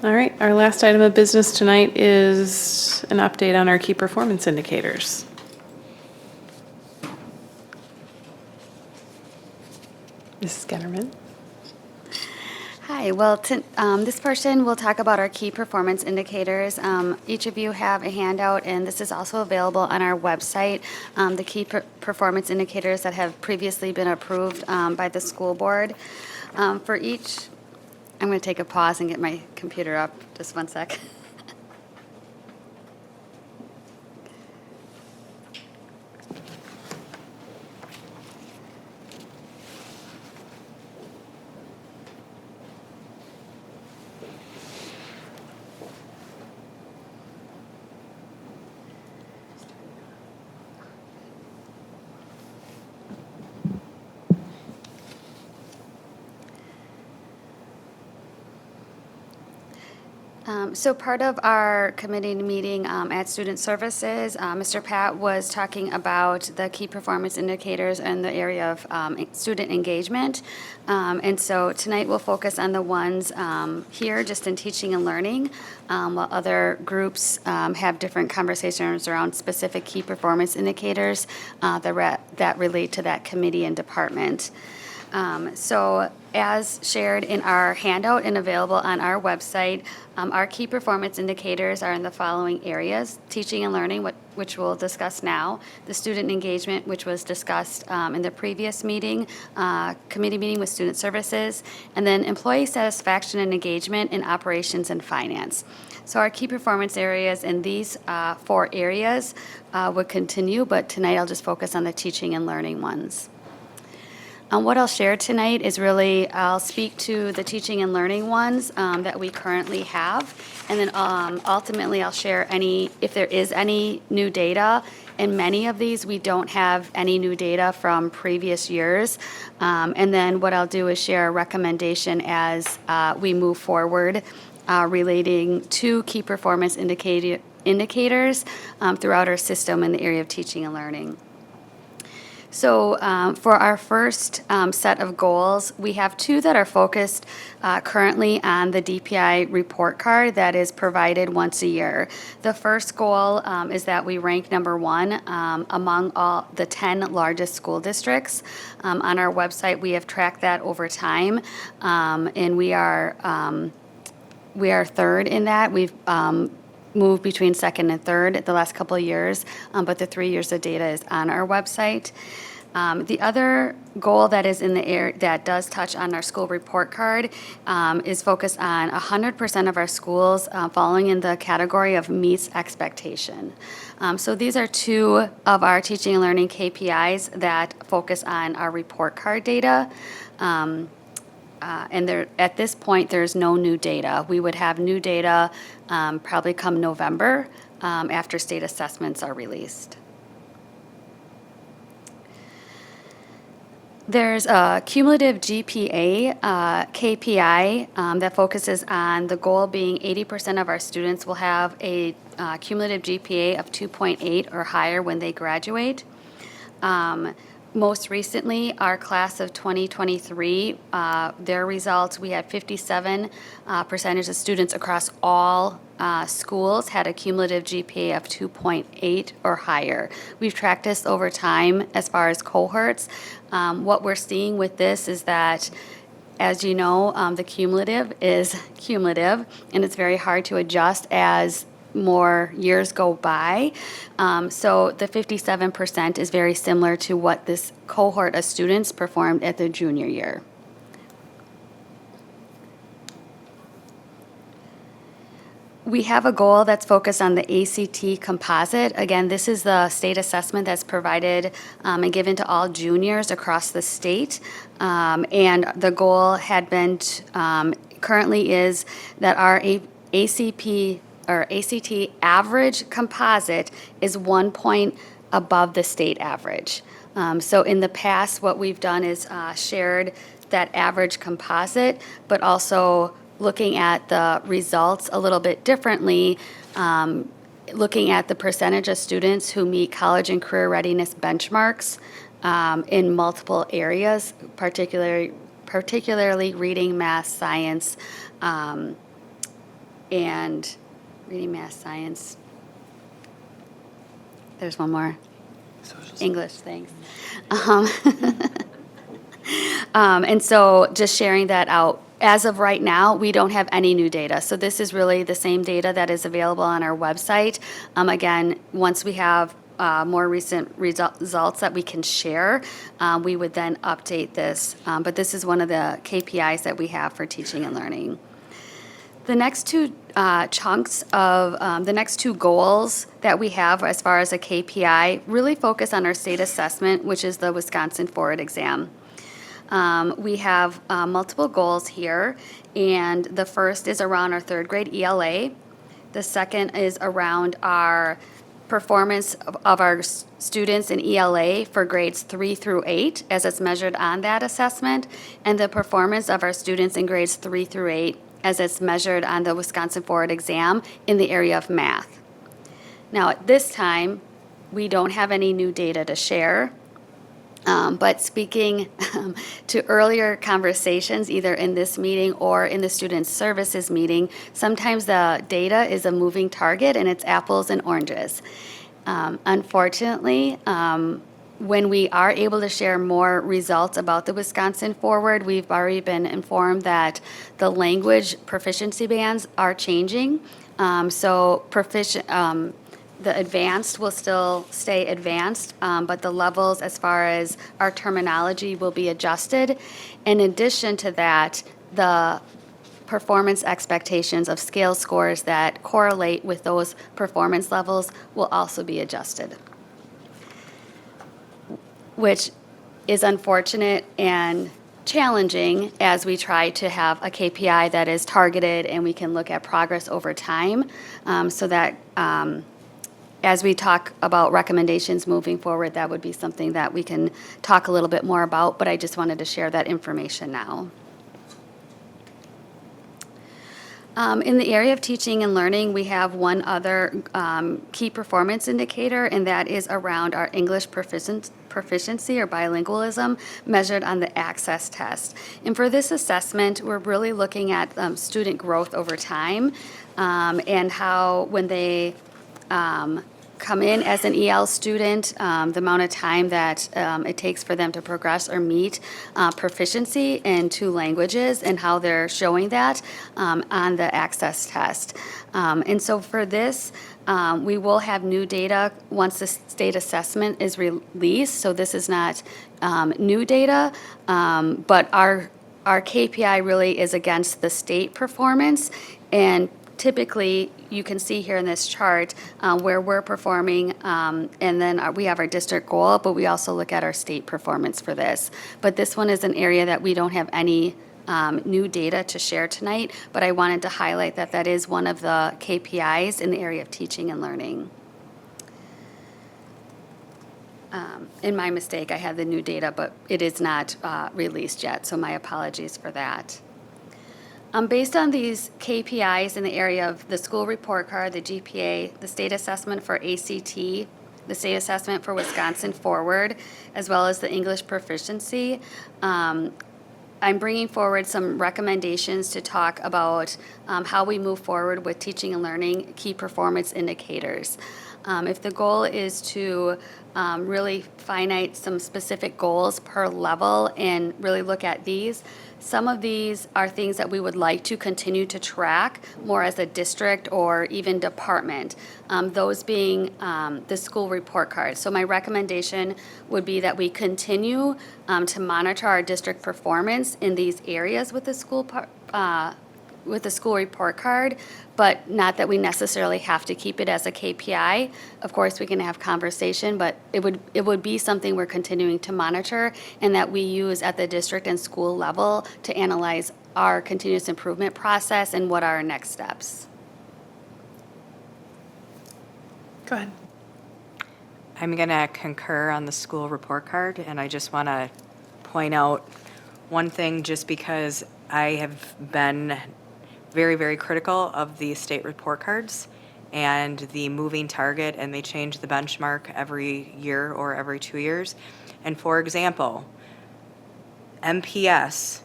A: All right, our last item of business tonight is an update on our key performance indicators. Mrs. Getterman?
C: Hi, well, this portion will talk about our key performance indicators. Each of you have a handout, and this is also available on our website, the key performance indicators that have previously been approved by the school board. For each, I'm going to take a pause and get my computer up, just one sec. So part of our committee meeting at Student Services, Mr. Pat was talking about the key performance indicators in the area of student engagement. And so tonight we'll focus on the ones here just in teaching and learning, while other groups have different conversations around specific key performance indicators that relate to that committee and department. So as shared in our handout and available on our website, our key performance indicators are in the following areas: teaching and learning, which we'll discuss now, the student engagement, which was discussed in the previous meeting, committee meeting with student services, and then employee satisfaction and engagement in operations and finance. So our key performance areas in these 4 areas would continue, but tonight I'll just focus on the teaching and learning ones. What I'll share tonight is really, I'll speak to the teaching and learning ones that we currently have, and then ultimately I'll share if there is any new data. In many of these, we don't have any new data from previous years. And then what I'll do is share a recommendation as we move forward relating to key performance indicators throughout our system in the area of teaching and learning. So for our first set of goals, we have 2 that are focused currently on the DPI report card that is provided once a year. The first goal is that we rank number 1 among all the 10 largest school districts. On our website, we have tracked that over time, and we are 3rd in that. We've moved between 2nd and 3rd the last couple of years, but the 3 years of data is on our website. The other goal that is in the air that does touch on our school report card is focused on 100% of our schools falling in the category of meets expectation. So these are 2 of our teaching and learning KPIs that focus on our report card data. And at this point, there's no new data. We would have new data probably come November after state assessments are released. There's a cumulative GPA KPI that focuses on the goal being 80% of our students will have a cumulative GPA of 2.8 or higher when they graduate. Most recently, our class of 2023, their results, we had 57% of students across all schools had a cumulative GPA of 2.8 or higher. We've tracked this over time as far as cohorts. What we're seeing with this is that, as you know, the cumulative is cumulative, and it's very hard to adjust as more years go by. So the 57% is very similar to what this cohort of students performed at their junior year. We have a goal that's focused on the ACT composite. Again, this is the state assessment that's provided and given to all juniors across the state. And the goal had been, currently is that our ACT average composite is 1 point above the state average. So in the past, what we've done is shared that average composite, but also looking at the results a little bit differently, looking at the percentage of students who meet college and career readiness benchmarks in multiple areas, particularly reading, math, science, and reading, math, science. There's one more. English, thanks. And so just sharing that out. As of right now, we don't have any new data. So this is really the same data that is available on our website. Again, once we have more recent results that we can share, we would then update this. But this is one of the KPIs that we have for teaching and learning. The next 2 chunks of the next 2 goals that we have as far as a KPI really focus on our state assessment, which is the Wisconsin Forward exam. We have multiple goals here, and the first is around our 3rd grade ELA. The second is around our performance of our students in ELA for grades 3 through 8, as it's measured on that assessment, and the performance of our students in grades 3 through 8 as it's measured on the Wisconsin Forward exam in the area of math. Now, at this time, we don't have any new data to share. But speaking to earlier conversations, either in this meeting or in the student services meeting, sometimes the data is a moving target and it's apples and oranges. Unfortunately, when we are able to share more results about the Wisconsin Forward, we've already been informed that the language proficiency bands are changing. The advanced will still stay advanced, but the levels as far as our terminology will be adjusted. In addition to that, the performance expectations of scale scores that correlate with those performance levels will also be adjusted, which is unfortunate and challenging as we try to have a KPI that is targeted and we can look at progress over time, so that as we talk about recommendations moving forward, that would be something that we can talk a little bit more about, but I just wanted to share that information now. In the area of teaching and learning, we have one other key performance indicator, and that is around our English proficiency or bilingualism measured on the access test. And for this assessment, we're really looking at student growth over time, and how when they come in as an EL student, the amount of time that it takes for them to progress or meet proficiency in 2 languages and how they're showing that on the access test. And so for this, we will have new data once the state assessment is released. So this is not new data, but our KPI really is against the state performance. And typically, you can see here in this chart where we're performing, and then we have our district goal, but we also look at our state performance for this. But this one is an area that we don't have any new data to share tonight, but I wanted to highlight that that is one of the KPIs in the area of teaching and learning. In my mistake, I had the new data, but it is not released yet, so my apologies for that. Based on these KPIs in the area of the school report card, the GPA, the state assessment for ACT, the state assessment for Wisconsin Forward, as well as the English proficiency, I'm bringing forward some recommendations to talk about how we move forward with teaching and learning key performance indicators. If the goal is to really finite some specific goals per level and really look at these, some of these are things that we would like to continue to track more as a district or even department, those being the school report card. So my recommendation would be that we continue to monitor our district performance in these areas with the school report card, but not that we necessarily have to keep it as a KPI. Of course, we can have conversation, but it would be something we're continuing to monitor and that we use at the district and school level to analyze our continuous improvement process and what are our next steps.
A: Go ahead.
B: I'm going to concur on the school report card, and I just want to point out one thing just because I have been very, very critical of the state report cards and the moving target, and they change the benchmark every year or every 2 years. And for example, MPS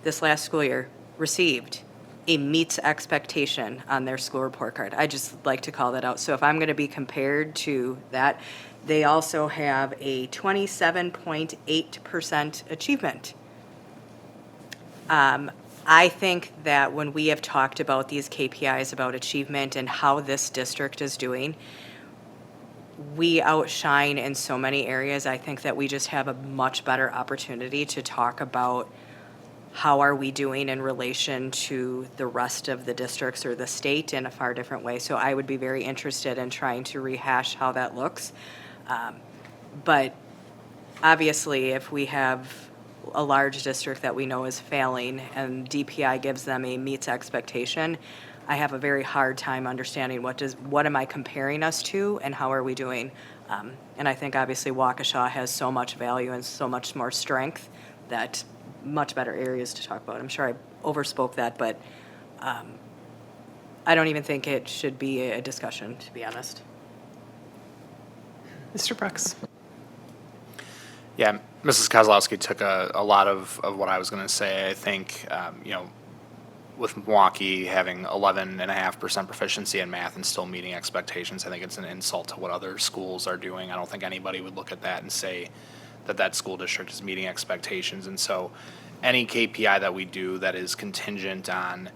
B: this last school year received a meets expectation on their school report card. I just like to call that out. So if I'm going to be compared to that, they also have a 27.8% achievement. I think that when we have talked about these KPIs about achievement and how this district is doing, we outshine in so many areas. I think that we just have a much better opportunity to talk about how are we doing in relation to the rest of the districts or the state in a far different way. So I would be very interested in trying to rehash how that looks. But obviously, if we have a large district that we know is failing and DPI gives them a meets expectation, I have a very hard time understanding what am I comparing us to and how are we doing. And I think obviously Waukesha has so much value and so much more strength that much better areas to talk about. I'm sure I overspoke that, but I don't even think it should be a discussion, to be honest.
A: Mr. Brooks?
F: Yeah, Mrs. Kozlowski took a lot of what I was going to say. I think, with Milwaukee having 11.5% proficiency in math and still meeting expectations, I think it's an insult to what other schools are doing. I don't think anybody would look at that and say that school district is meeting expectations. And so any KPI that we do that is contingent on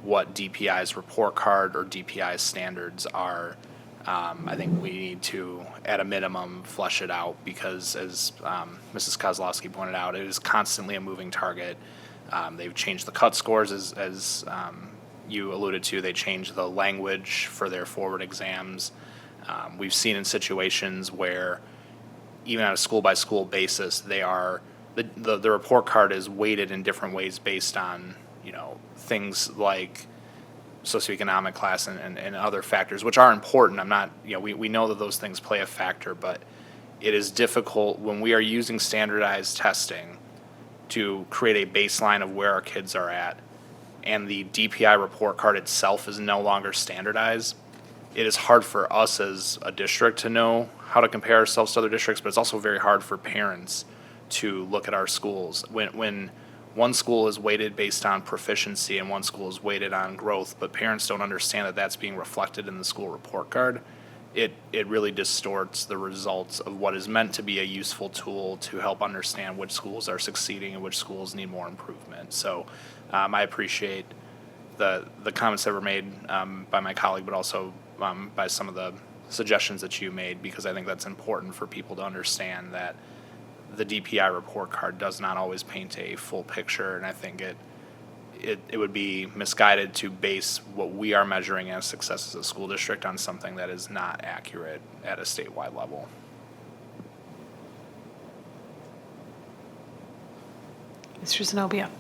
F: what DPI's report card or DPI's standards are, I think we need to, at a minimum, flesh it out because, as Mrs. Kozlowski pointed out, it is constantly a moving target. They've changed the cut scores, as you alluded to. They changed the language for their forward exams. We've seen in situations where, even on a school-by-school basis, the report card is weighted in different ways based on, things like socioeconomic class and other factors, which are important. I'm not, we know that those things play a factor, but it is difficult when we are using standardized testing to create a baseline of where our kids are at, and the DPI report card itself is no longer standardized. It is hard for us as a district to know how to compare ourselves to other districts, but it's also very hard for parents to look at our schools. When one school is weighted based on proficiency and one school is weighted on growth, but parents don't understand that that's being reflected in the school report card, it really distorts the results of what is meant to be a useful tool to help understand which schools are succeeding and which schools need more improvement. So I appreciate the comments that were made by my colleague, but also by some of the suggestions that you made, because I think that's important for people to understand that the DPI report card does not always paint a full picture, and I think it would be misguided to base what we are measuring as success as a school district on something that is not accurate at a statewide level.
A: Mr. Zenobia?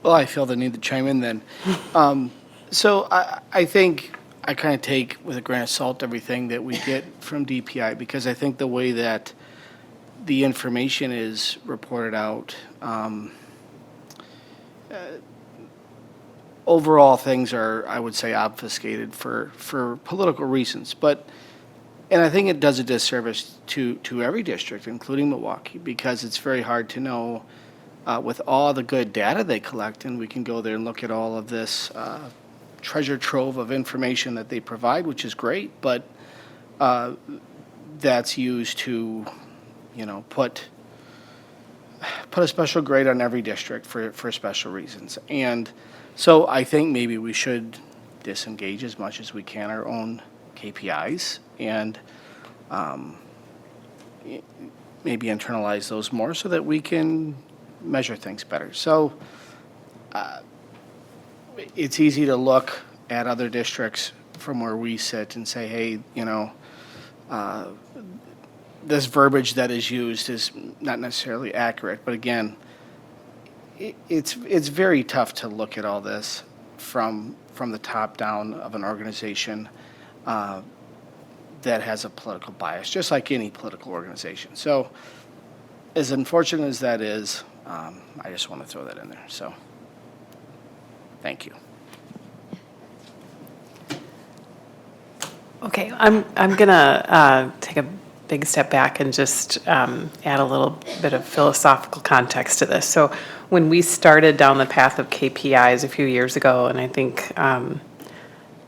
H: Well, I feel the need to chime in then. So I think I kind of take with a grain of salt everything that we get from DPI, because I think the way that the information is reported out, overall things are, I would say, obfuscated for political reasons. And I think it does a disservice to every district, including Milwaukee, because it's very hard to know with all the good data they collect, and we can go there and look at all of this treasure trove of information that they provide, which is great, but that's used to, put a special grade on every district for special reasons. And so I think maybe we should disengage as much as we can our own KPIs and maybe internalize those more so that we can measure things better. So it's easy to look at other districts from where we sit and say, hey, this verbiage that is used is not necessarily accurate. But again, it's very tough to look at all this from the top down of an organization that has a political bias, just like any political organization. So as unfortunate as that is, I just want to throw that in there. So thank you.
A: Okay, I'm gonna take a big step back and just add a little bit of philosophical context to this. So when we started down the path of KPIs a few years ago, and I think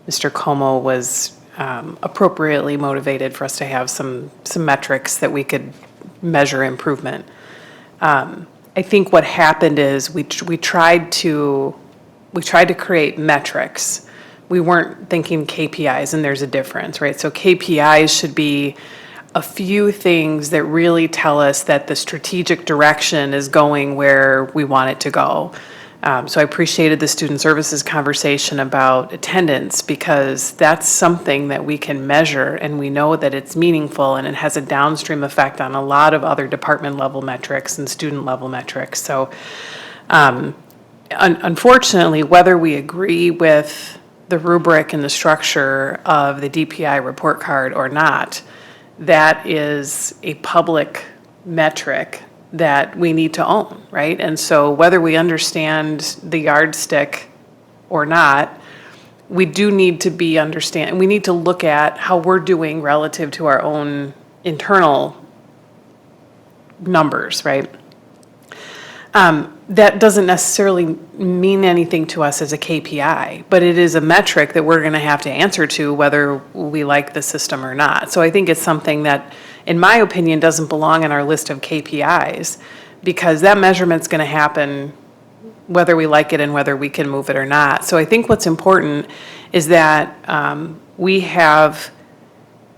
A: Mr. Como was appropriately motivated for us to have some metrics that we could measure improvement. I think what happened is we tried to create metrics. We weren't thinking KPIs, and there's a difference, right? So KPIs should be a few things that really tell us that the strategic direction is going where we want it to go. So I appreciated the student services conversation about attendance, because that's something that we can measure, and we know that it's meaningful, and it has a downstream effect on a lot of other department level metrics and student level metrics. So unfortunately, whether we agree with the rubric and the structure of the DPI report card or not, that is a public metric that we need to own, right? And so whether we understand the yardstick or not, we do need to we need to look at how we're doing relative to our own internal numbers, right? That doesn't necessarily mean anything to us as a KPI, but it is a metric that we're going to have to answer to whether we like the system or not. So I think it's something that, in my opinion, doesn't belong in our list of KPIs, because that measurement's going to happen whether we like it and whether we can move it or not. So I think what's important is that we have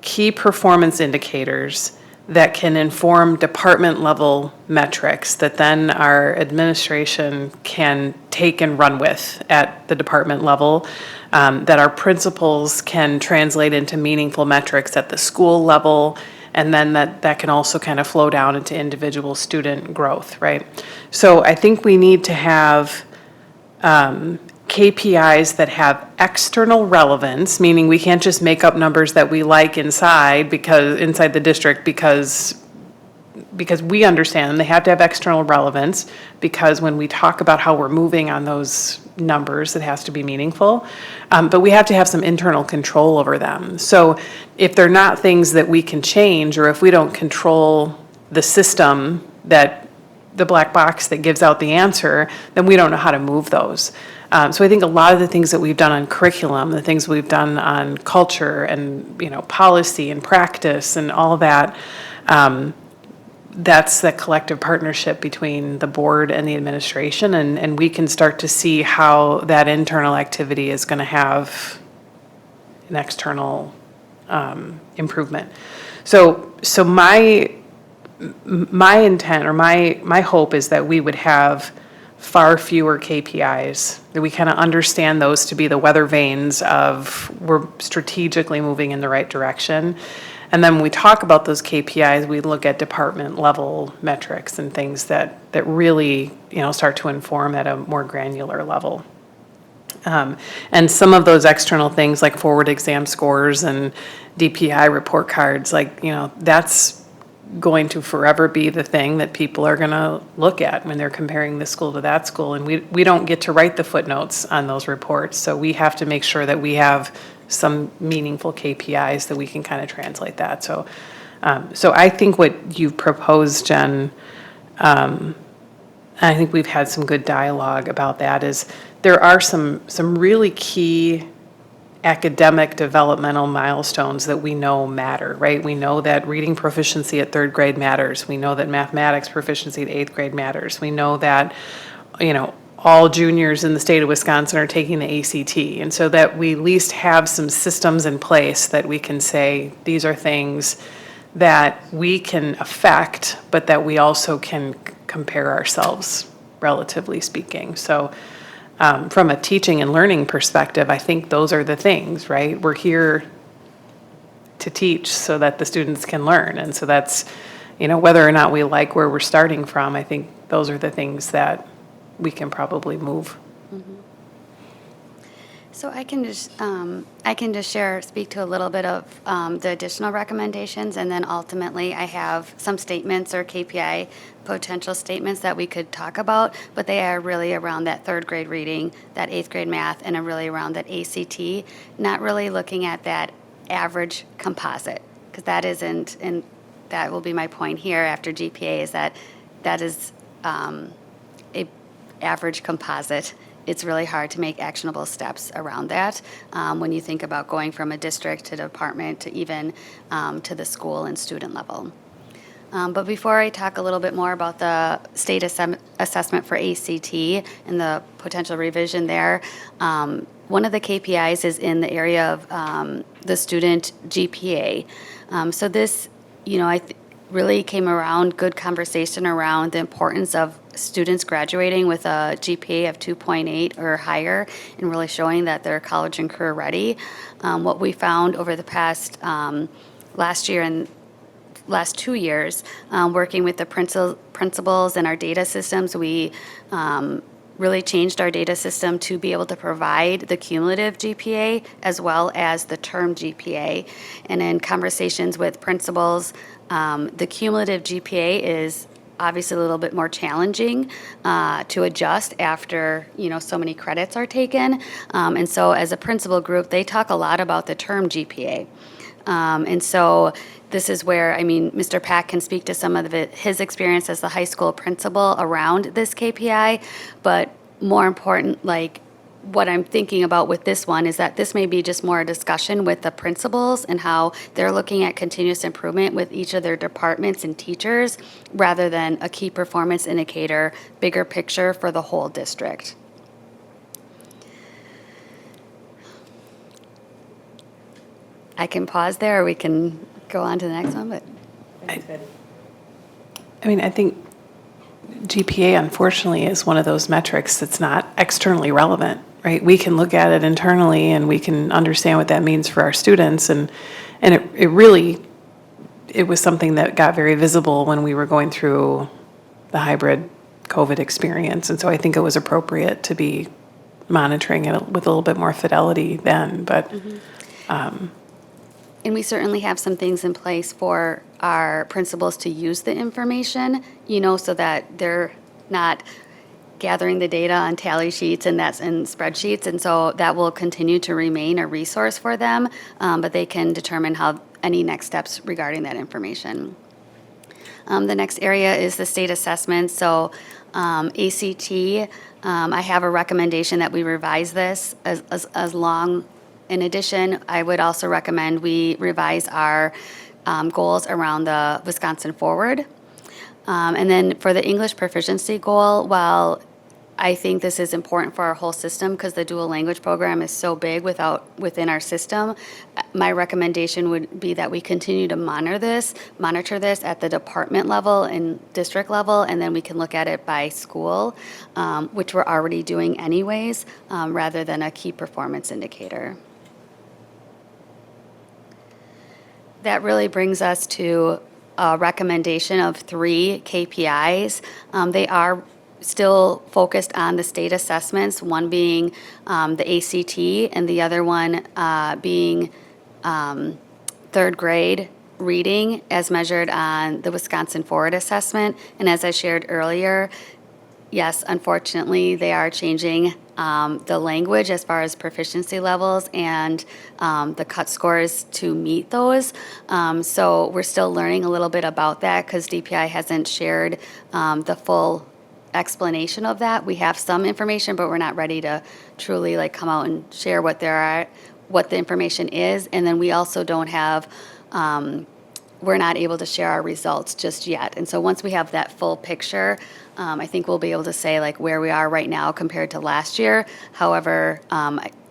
A: key performance indicators that can inform department level metrics that then our administration can take and run with at the department level, that our principals can translate into meaningful metrics at the school level, and then that can also kind of flow down into individual student growth, right? So I think we need to have KPIs that have external relevance, meaning we can't just make up numbers that we like inside the district because we understand them. They have to have external relevance, because when we talk about how we're moving on those numbers, it has to be meaningful. But we have to have some internal control over them. So if they're not things that we can change, or if we don't control the system, that the black box that gives out the answer, then we don't know how to move those. So I think a lot of the things that we've done on curriculum, the things we've done on culture and, policy and practice and all that, that's the collective partnership between the board and the administration, and we can start to see how that internal activity is going to have an external improvement. So my intent, or my hope, is that we would have far fewer KPIs, that we kind of understand those to be the weather vanes of we're strategically moving in the right direction. And then when we talk about those KPIs, we look at department level metrics and things that really, start to inform at a more granular level. And some of those external things like forward exam scores and DPI report cards, that's going to forever be the thing that people are going to look at when they're comparing this school to that school. And we don't get to write the footnotes on those reports. So we have to make sure that we have some meaningful KPIs that we can kind of translate that. So I think what you've proposed, Jen, I think we've had some good dialogue about that, is there are some really key academic developmental milestones that we know matter, right? We know that reading proficiency at 3rd grade matters. We know that mathematics proficiency at 8th grade matters. We know that, all juniors in the state of Wisconsin are taking the ACT. And so that we at least have some systems in place that we can say, these are things that we can affect, but that we also can compare ourselves, relatively speaking. So from a teaching and learning perspective, I think those are the things, right? We're here to teach so that the students can learn. And so that's, whether or not we like where we're starting from, I think those are the things that we can probably move.
C: Mm-hmm. So I can just speak to a little bit of the additional recommendations, and then ultimately I have some statements or KPI potential statements that we could talk about, but they are really around that 3rd grade reading, that 8th grade math, and are really around that ACT, not really looking at that average composite, because that isn't, and that will be my point here after GPA, is that is a average composite. It's really hard to make actionable steps around that when you think about going from a district to department to even to the school and student level. But before I talk a little bit more about the state assessment for ACT and the potential revision there, one of the KPIs is in the area of the student GPA. So this, really came around, good conversation around the importance of students graduating with a GPA of 2.8 or higher, and really showing that they're college and career ready. What we found over the past last year and last 2 years, working with the principals and our data systems, we really changed our data system to be able to provide the cumulative GPA as well as the term GPA. And in conversations with principals, the cumulative GPA is obviously a little bit more challenging to adjust after, so many credits are taken. And so as a principal group, they talk a lot about the term GPA. And so this is where, Mr. Pack can speak to some of his experience as the high school principal around this KPI, but more important, like, what I'm thinking about with this one is that this may be just more a discussion with the principals and how they're looking at continuous improvement with each of their departments and teachers, rather than a key performance indicator, bigger picture for the whole district. I can pause there, or we can go on to the next one, but.
A: I think GPA, unfortunately, is one of those metrics that's not externally relevant, right? We can look at it internally and we can understand what that means for our students, and it really, it was something that got very visible when we were going through the hybrid COVID experience, and so I think it was appropriate to be monitoring it with a little bit more fidelity then, but.
C: And we certainly have some things in place for our principals to use the information, so that they're not gathering the data on tally sheets and that's in spreadsheets. And so that will continue to remain a resource for them, but they can determine how any next steps regarding that information. The next area is the state assessment. So ACT, I have a recommendation that we revise this as long. In addition, I would also recommend we revise our goals around the Wisconsin Forward. And then for the English proficiency goal, while I think this is important for our whole system because the dual language program is so big within our system, my recommendation would be that we continue to monitor this at the department level and district level, and then we can look at it by school, which we're already doing anyways, rather than a key performance indicator. That really brings us to a recommendation of 3 KPIs. They are still focused on the state assessments, one being the ACT and the other one being third grade reading as measured on the Wisconsin Forward Assessment. And as I shared earlier, yes, unfortunately, they are changing the language as far as proficiency levels and the cut scores to meet those. So we're still learning a little bit about that because DPI hasn't shared the full explanation of that. We have some information, but we're not ready to truly come out and share what the information is. And then we also don't have, we're not able to share our results just yet. And so once we have that full picture, I think we'll be able to say where we are right now compared to last year. However,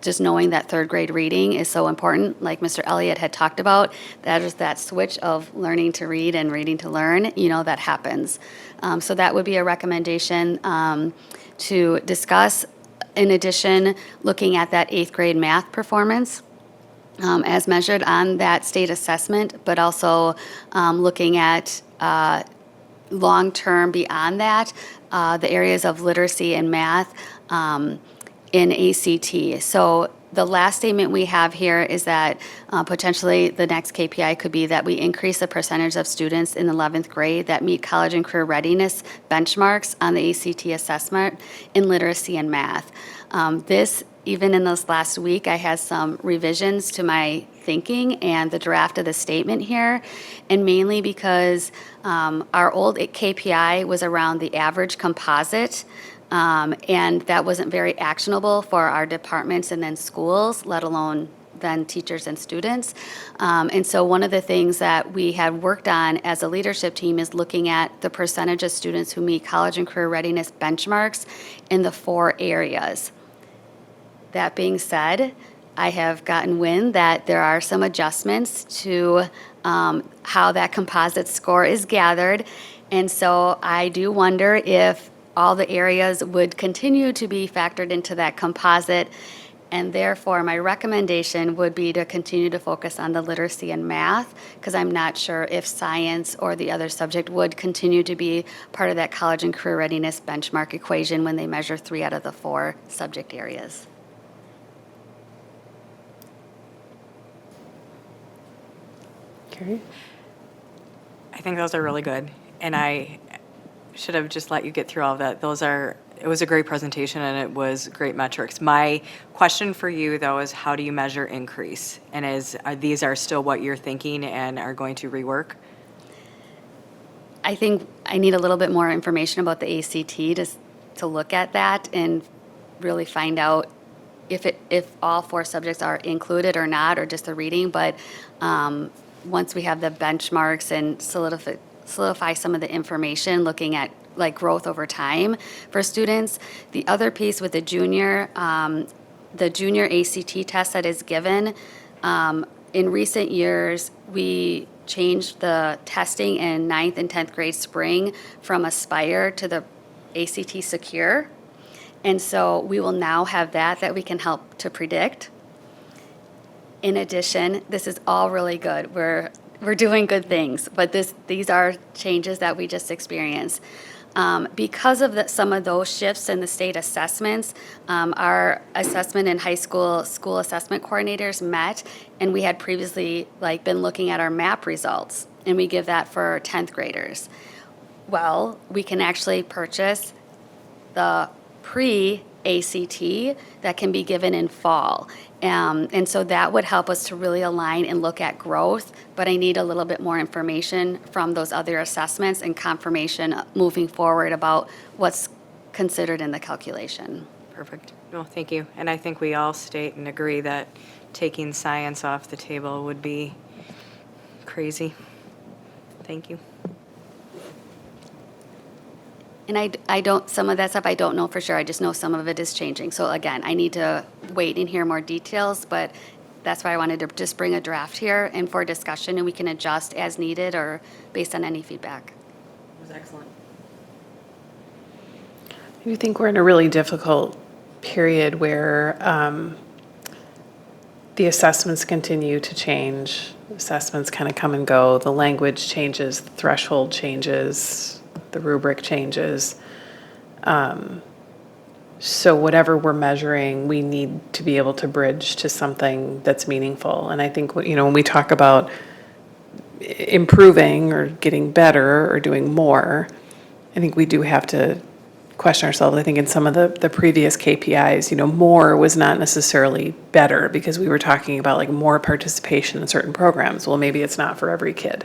C: just knowing that third grade reading is so important, like Mr. Elliott had talked about, that is that switch of learning to read and reading to learn, that happens. So that would be a recommendation to discuss. In addition, looking at that 8th grade math performance as measured on that state assessment, but also looking at long-term beyond that, the areas of literacy and math in ACT. So the last statement we have here is that potentially the next KPI could be that we increase the percentage of students in 11th grade that meet college and career readiness benchmarks on the ACT assessment in literacy and math. Even in this last week, I had some revisions to my thinking and the draft of the statement here, and mainly because our old KPI was around the average composite, and that wasn't very actionable for our departments and then schools, let alone then teachers and students. And so one of the things that we had worked on as a leadership team is looking at the percentage of students who meet college and career readiness benchmarks in the 4 areas. That being said, I have gotten wind that there are some adjustments to how that composite score is gathered. And so I do wonder if all the areas would continue to be factored into that composite. And therefore, my recommendation would be to continue to focus on the literacy and math, because I'm not sure if science or the other subject would continue to be part of that college and career readiness benchmark equation when they measure 3 out of the 4 subject areas.
A: Carrie?
B: I think those are really good. And I should have just let you get through all of that. It was a great presentation and it was great metrics. My question for you though is how do you measure increase? And these are still what you're thinking and are going to rework?
C: I think I need a little bit more information about the ACT to look at that and really find out if all 4 subjects are included or not, or just the reading. But once we have the benchmarks and solidify some of the information, looking at like growth over time for students. The other piece with the junior ACT test that is given, in recent years, we changed the testing in 9th and 10th grade spring from Aspire to the ACT Secure. And so we will now have that we can help to predict. In addition, this is all really good. We're doing good things, but these are changes that we just experienced. Because of some of those shifts in the state assessments, our assessment and high school assessment coordinators met, and we had previously been looking at our MAP results, and we give that for 10th graders. Well, we can actually purchase the pre-ACT that can be given in fall. And so that would help us to really align and look at growth, but I need a little bit more information from those other assessments and confirmation moving forward about what's considered in the calculation.
B: Perfect. Well, thank you. And I think we all state and agree that taking science off the table would be crazy. Thank you.
C: And I don't, some of that stuff I don't know for sure. I just know some of it is changing. So again, I need to wait and hear more details, but that's why I wanted to just bring a draft here and for discussion, and we can adjust as needed or based on any feedback.
B: It was excellent.
A: I do think we're in a really difficult period where the assessments continue to change. Assessments kind of come and go. The language changes, the threshold changes, the rubric changes. So whatever we're measuring, we need to be able to bridge to something that's meaningful. And I think, when we talk about improving or getting better or doing more, I think we do have to question ourselves. I think in some of the previous KPIs, more was not necessarily better because we were talking about more participation in certain programs. Well, maybe it's not for every kid.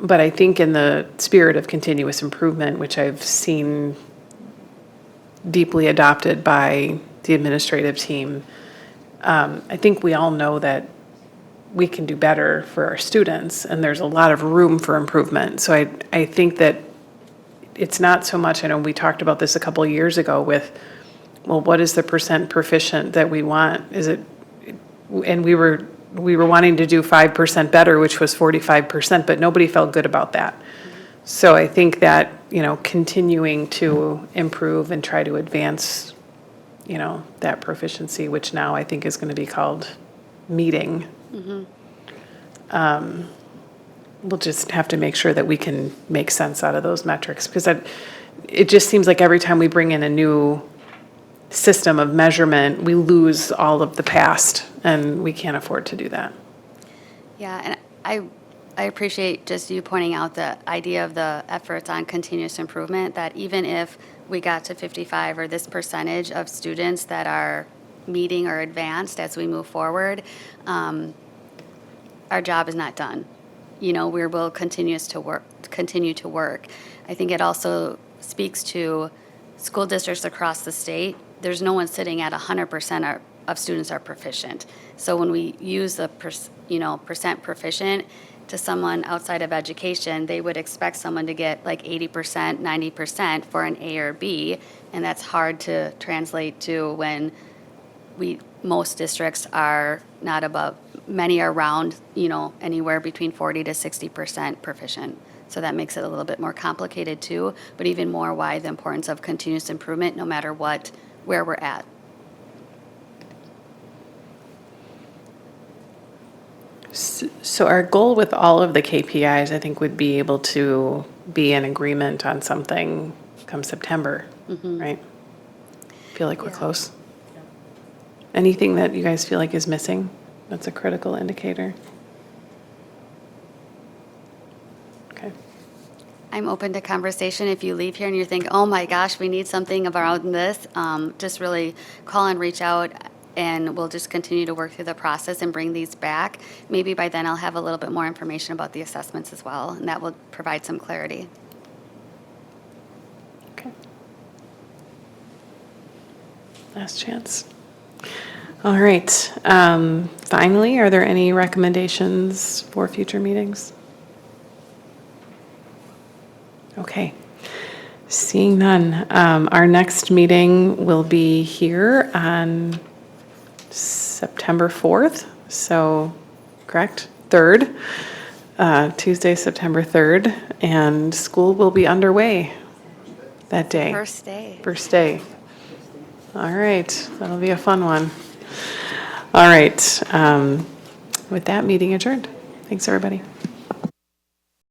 A: But I think in the spirit of continuous improvement, which I've seen deeply adopted by the administrative team, I think we all know that we can do better for our students, and there's a lot of room for improvement. So I think that it's not so much, I know we talked about this a couple of years ago with, well, what is the percent proficient that we want? And we were wanting to do 5% better, which was 45%, but nobody felt good about that. So I think that, continuing to improve and try to advance, that proficiency, which now I think is going to be called meeting. We'll just have to make sure that we can make sense out of those metrics, because it just seems like every time we bring in a new system of measurement, we lose all of the past, and we can't afford to do that.
C: Yeah, and I appreciate just you pointing out the idea of the efforts on continuous improvement, that even if we got to 55 or this percentage of students that are meeting or advanced as we move forward, our job is not done. We will continue to work. I think it also speaks to school districts across the state. There's no one sitting at 100% of students are proficient. So when we use the percent proficient to someone outside of education, they would expect someone to get 80%, 90% for an A or B, and that's hard to translate to when most districts are not above, many are around, anywhere between 40 to 60% proficient. So that makes it a little bit more complicated too, but even more why the importance of continuous improvement, no matter where we're at.
A: So our goal with all of the KPIs, I think, would be able to be in agreement on something come September, right? Feel like we're close. Anything that you guys feel like is missing that's a critical indicator? Okay.
C: I'm open to conversation. If you leave here and you think, oh my gosh, we need something around this, just really call and reach out, and we'll just continue to work through the process and bring these back. Maybe by then I'll have a little bit more information about the assessments as well, and that will provide some clarity.
A: Okay. Last chance. All right. Finally, are there any recommendations for future meetings? Okay. Seeing none, our next meeting will be here on September 4th, so, correct? 3rd, Tuesday, September 3rd, and school will be underway that day.
C: First day.
A: First day. All right, that'll be a fun one. All right, with that, meeting adjourned. Thanks, everybody.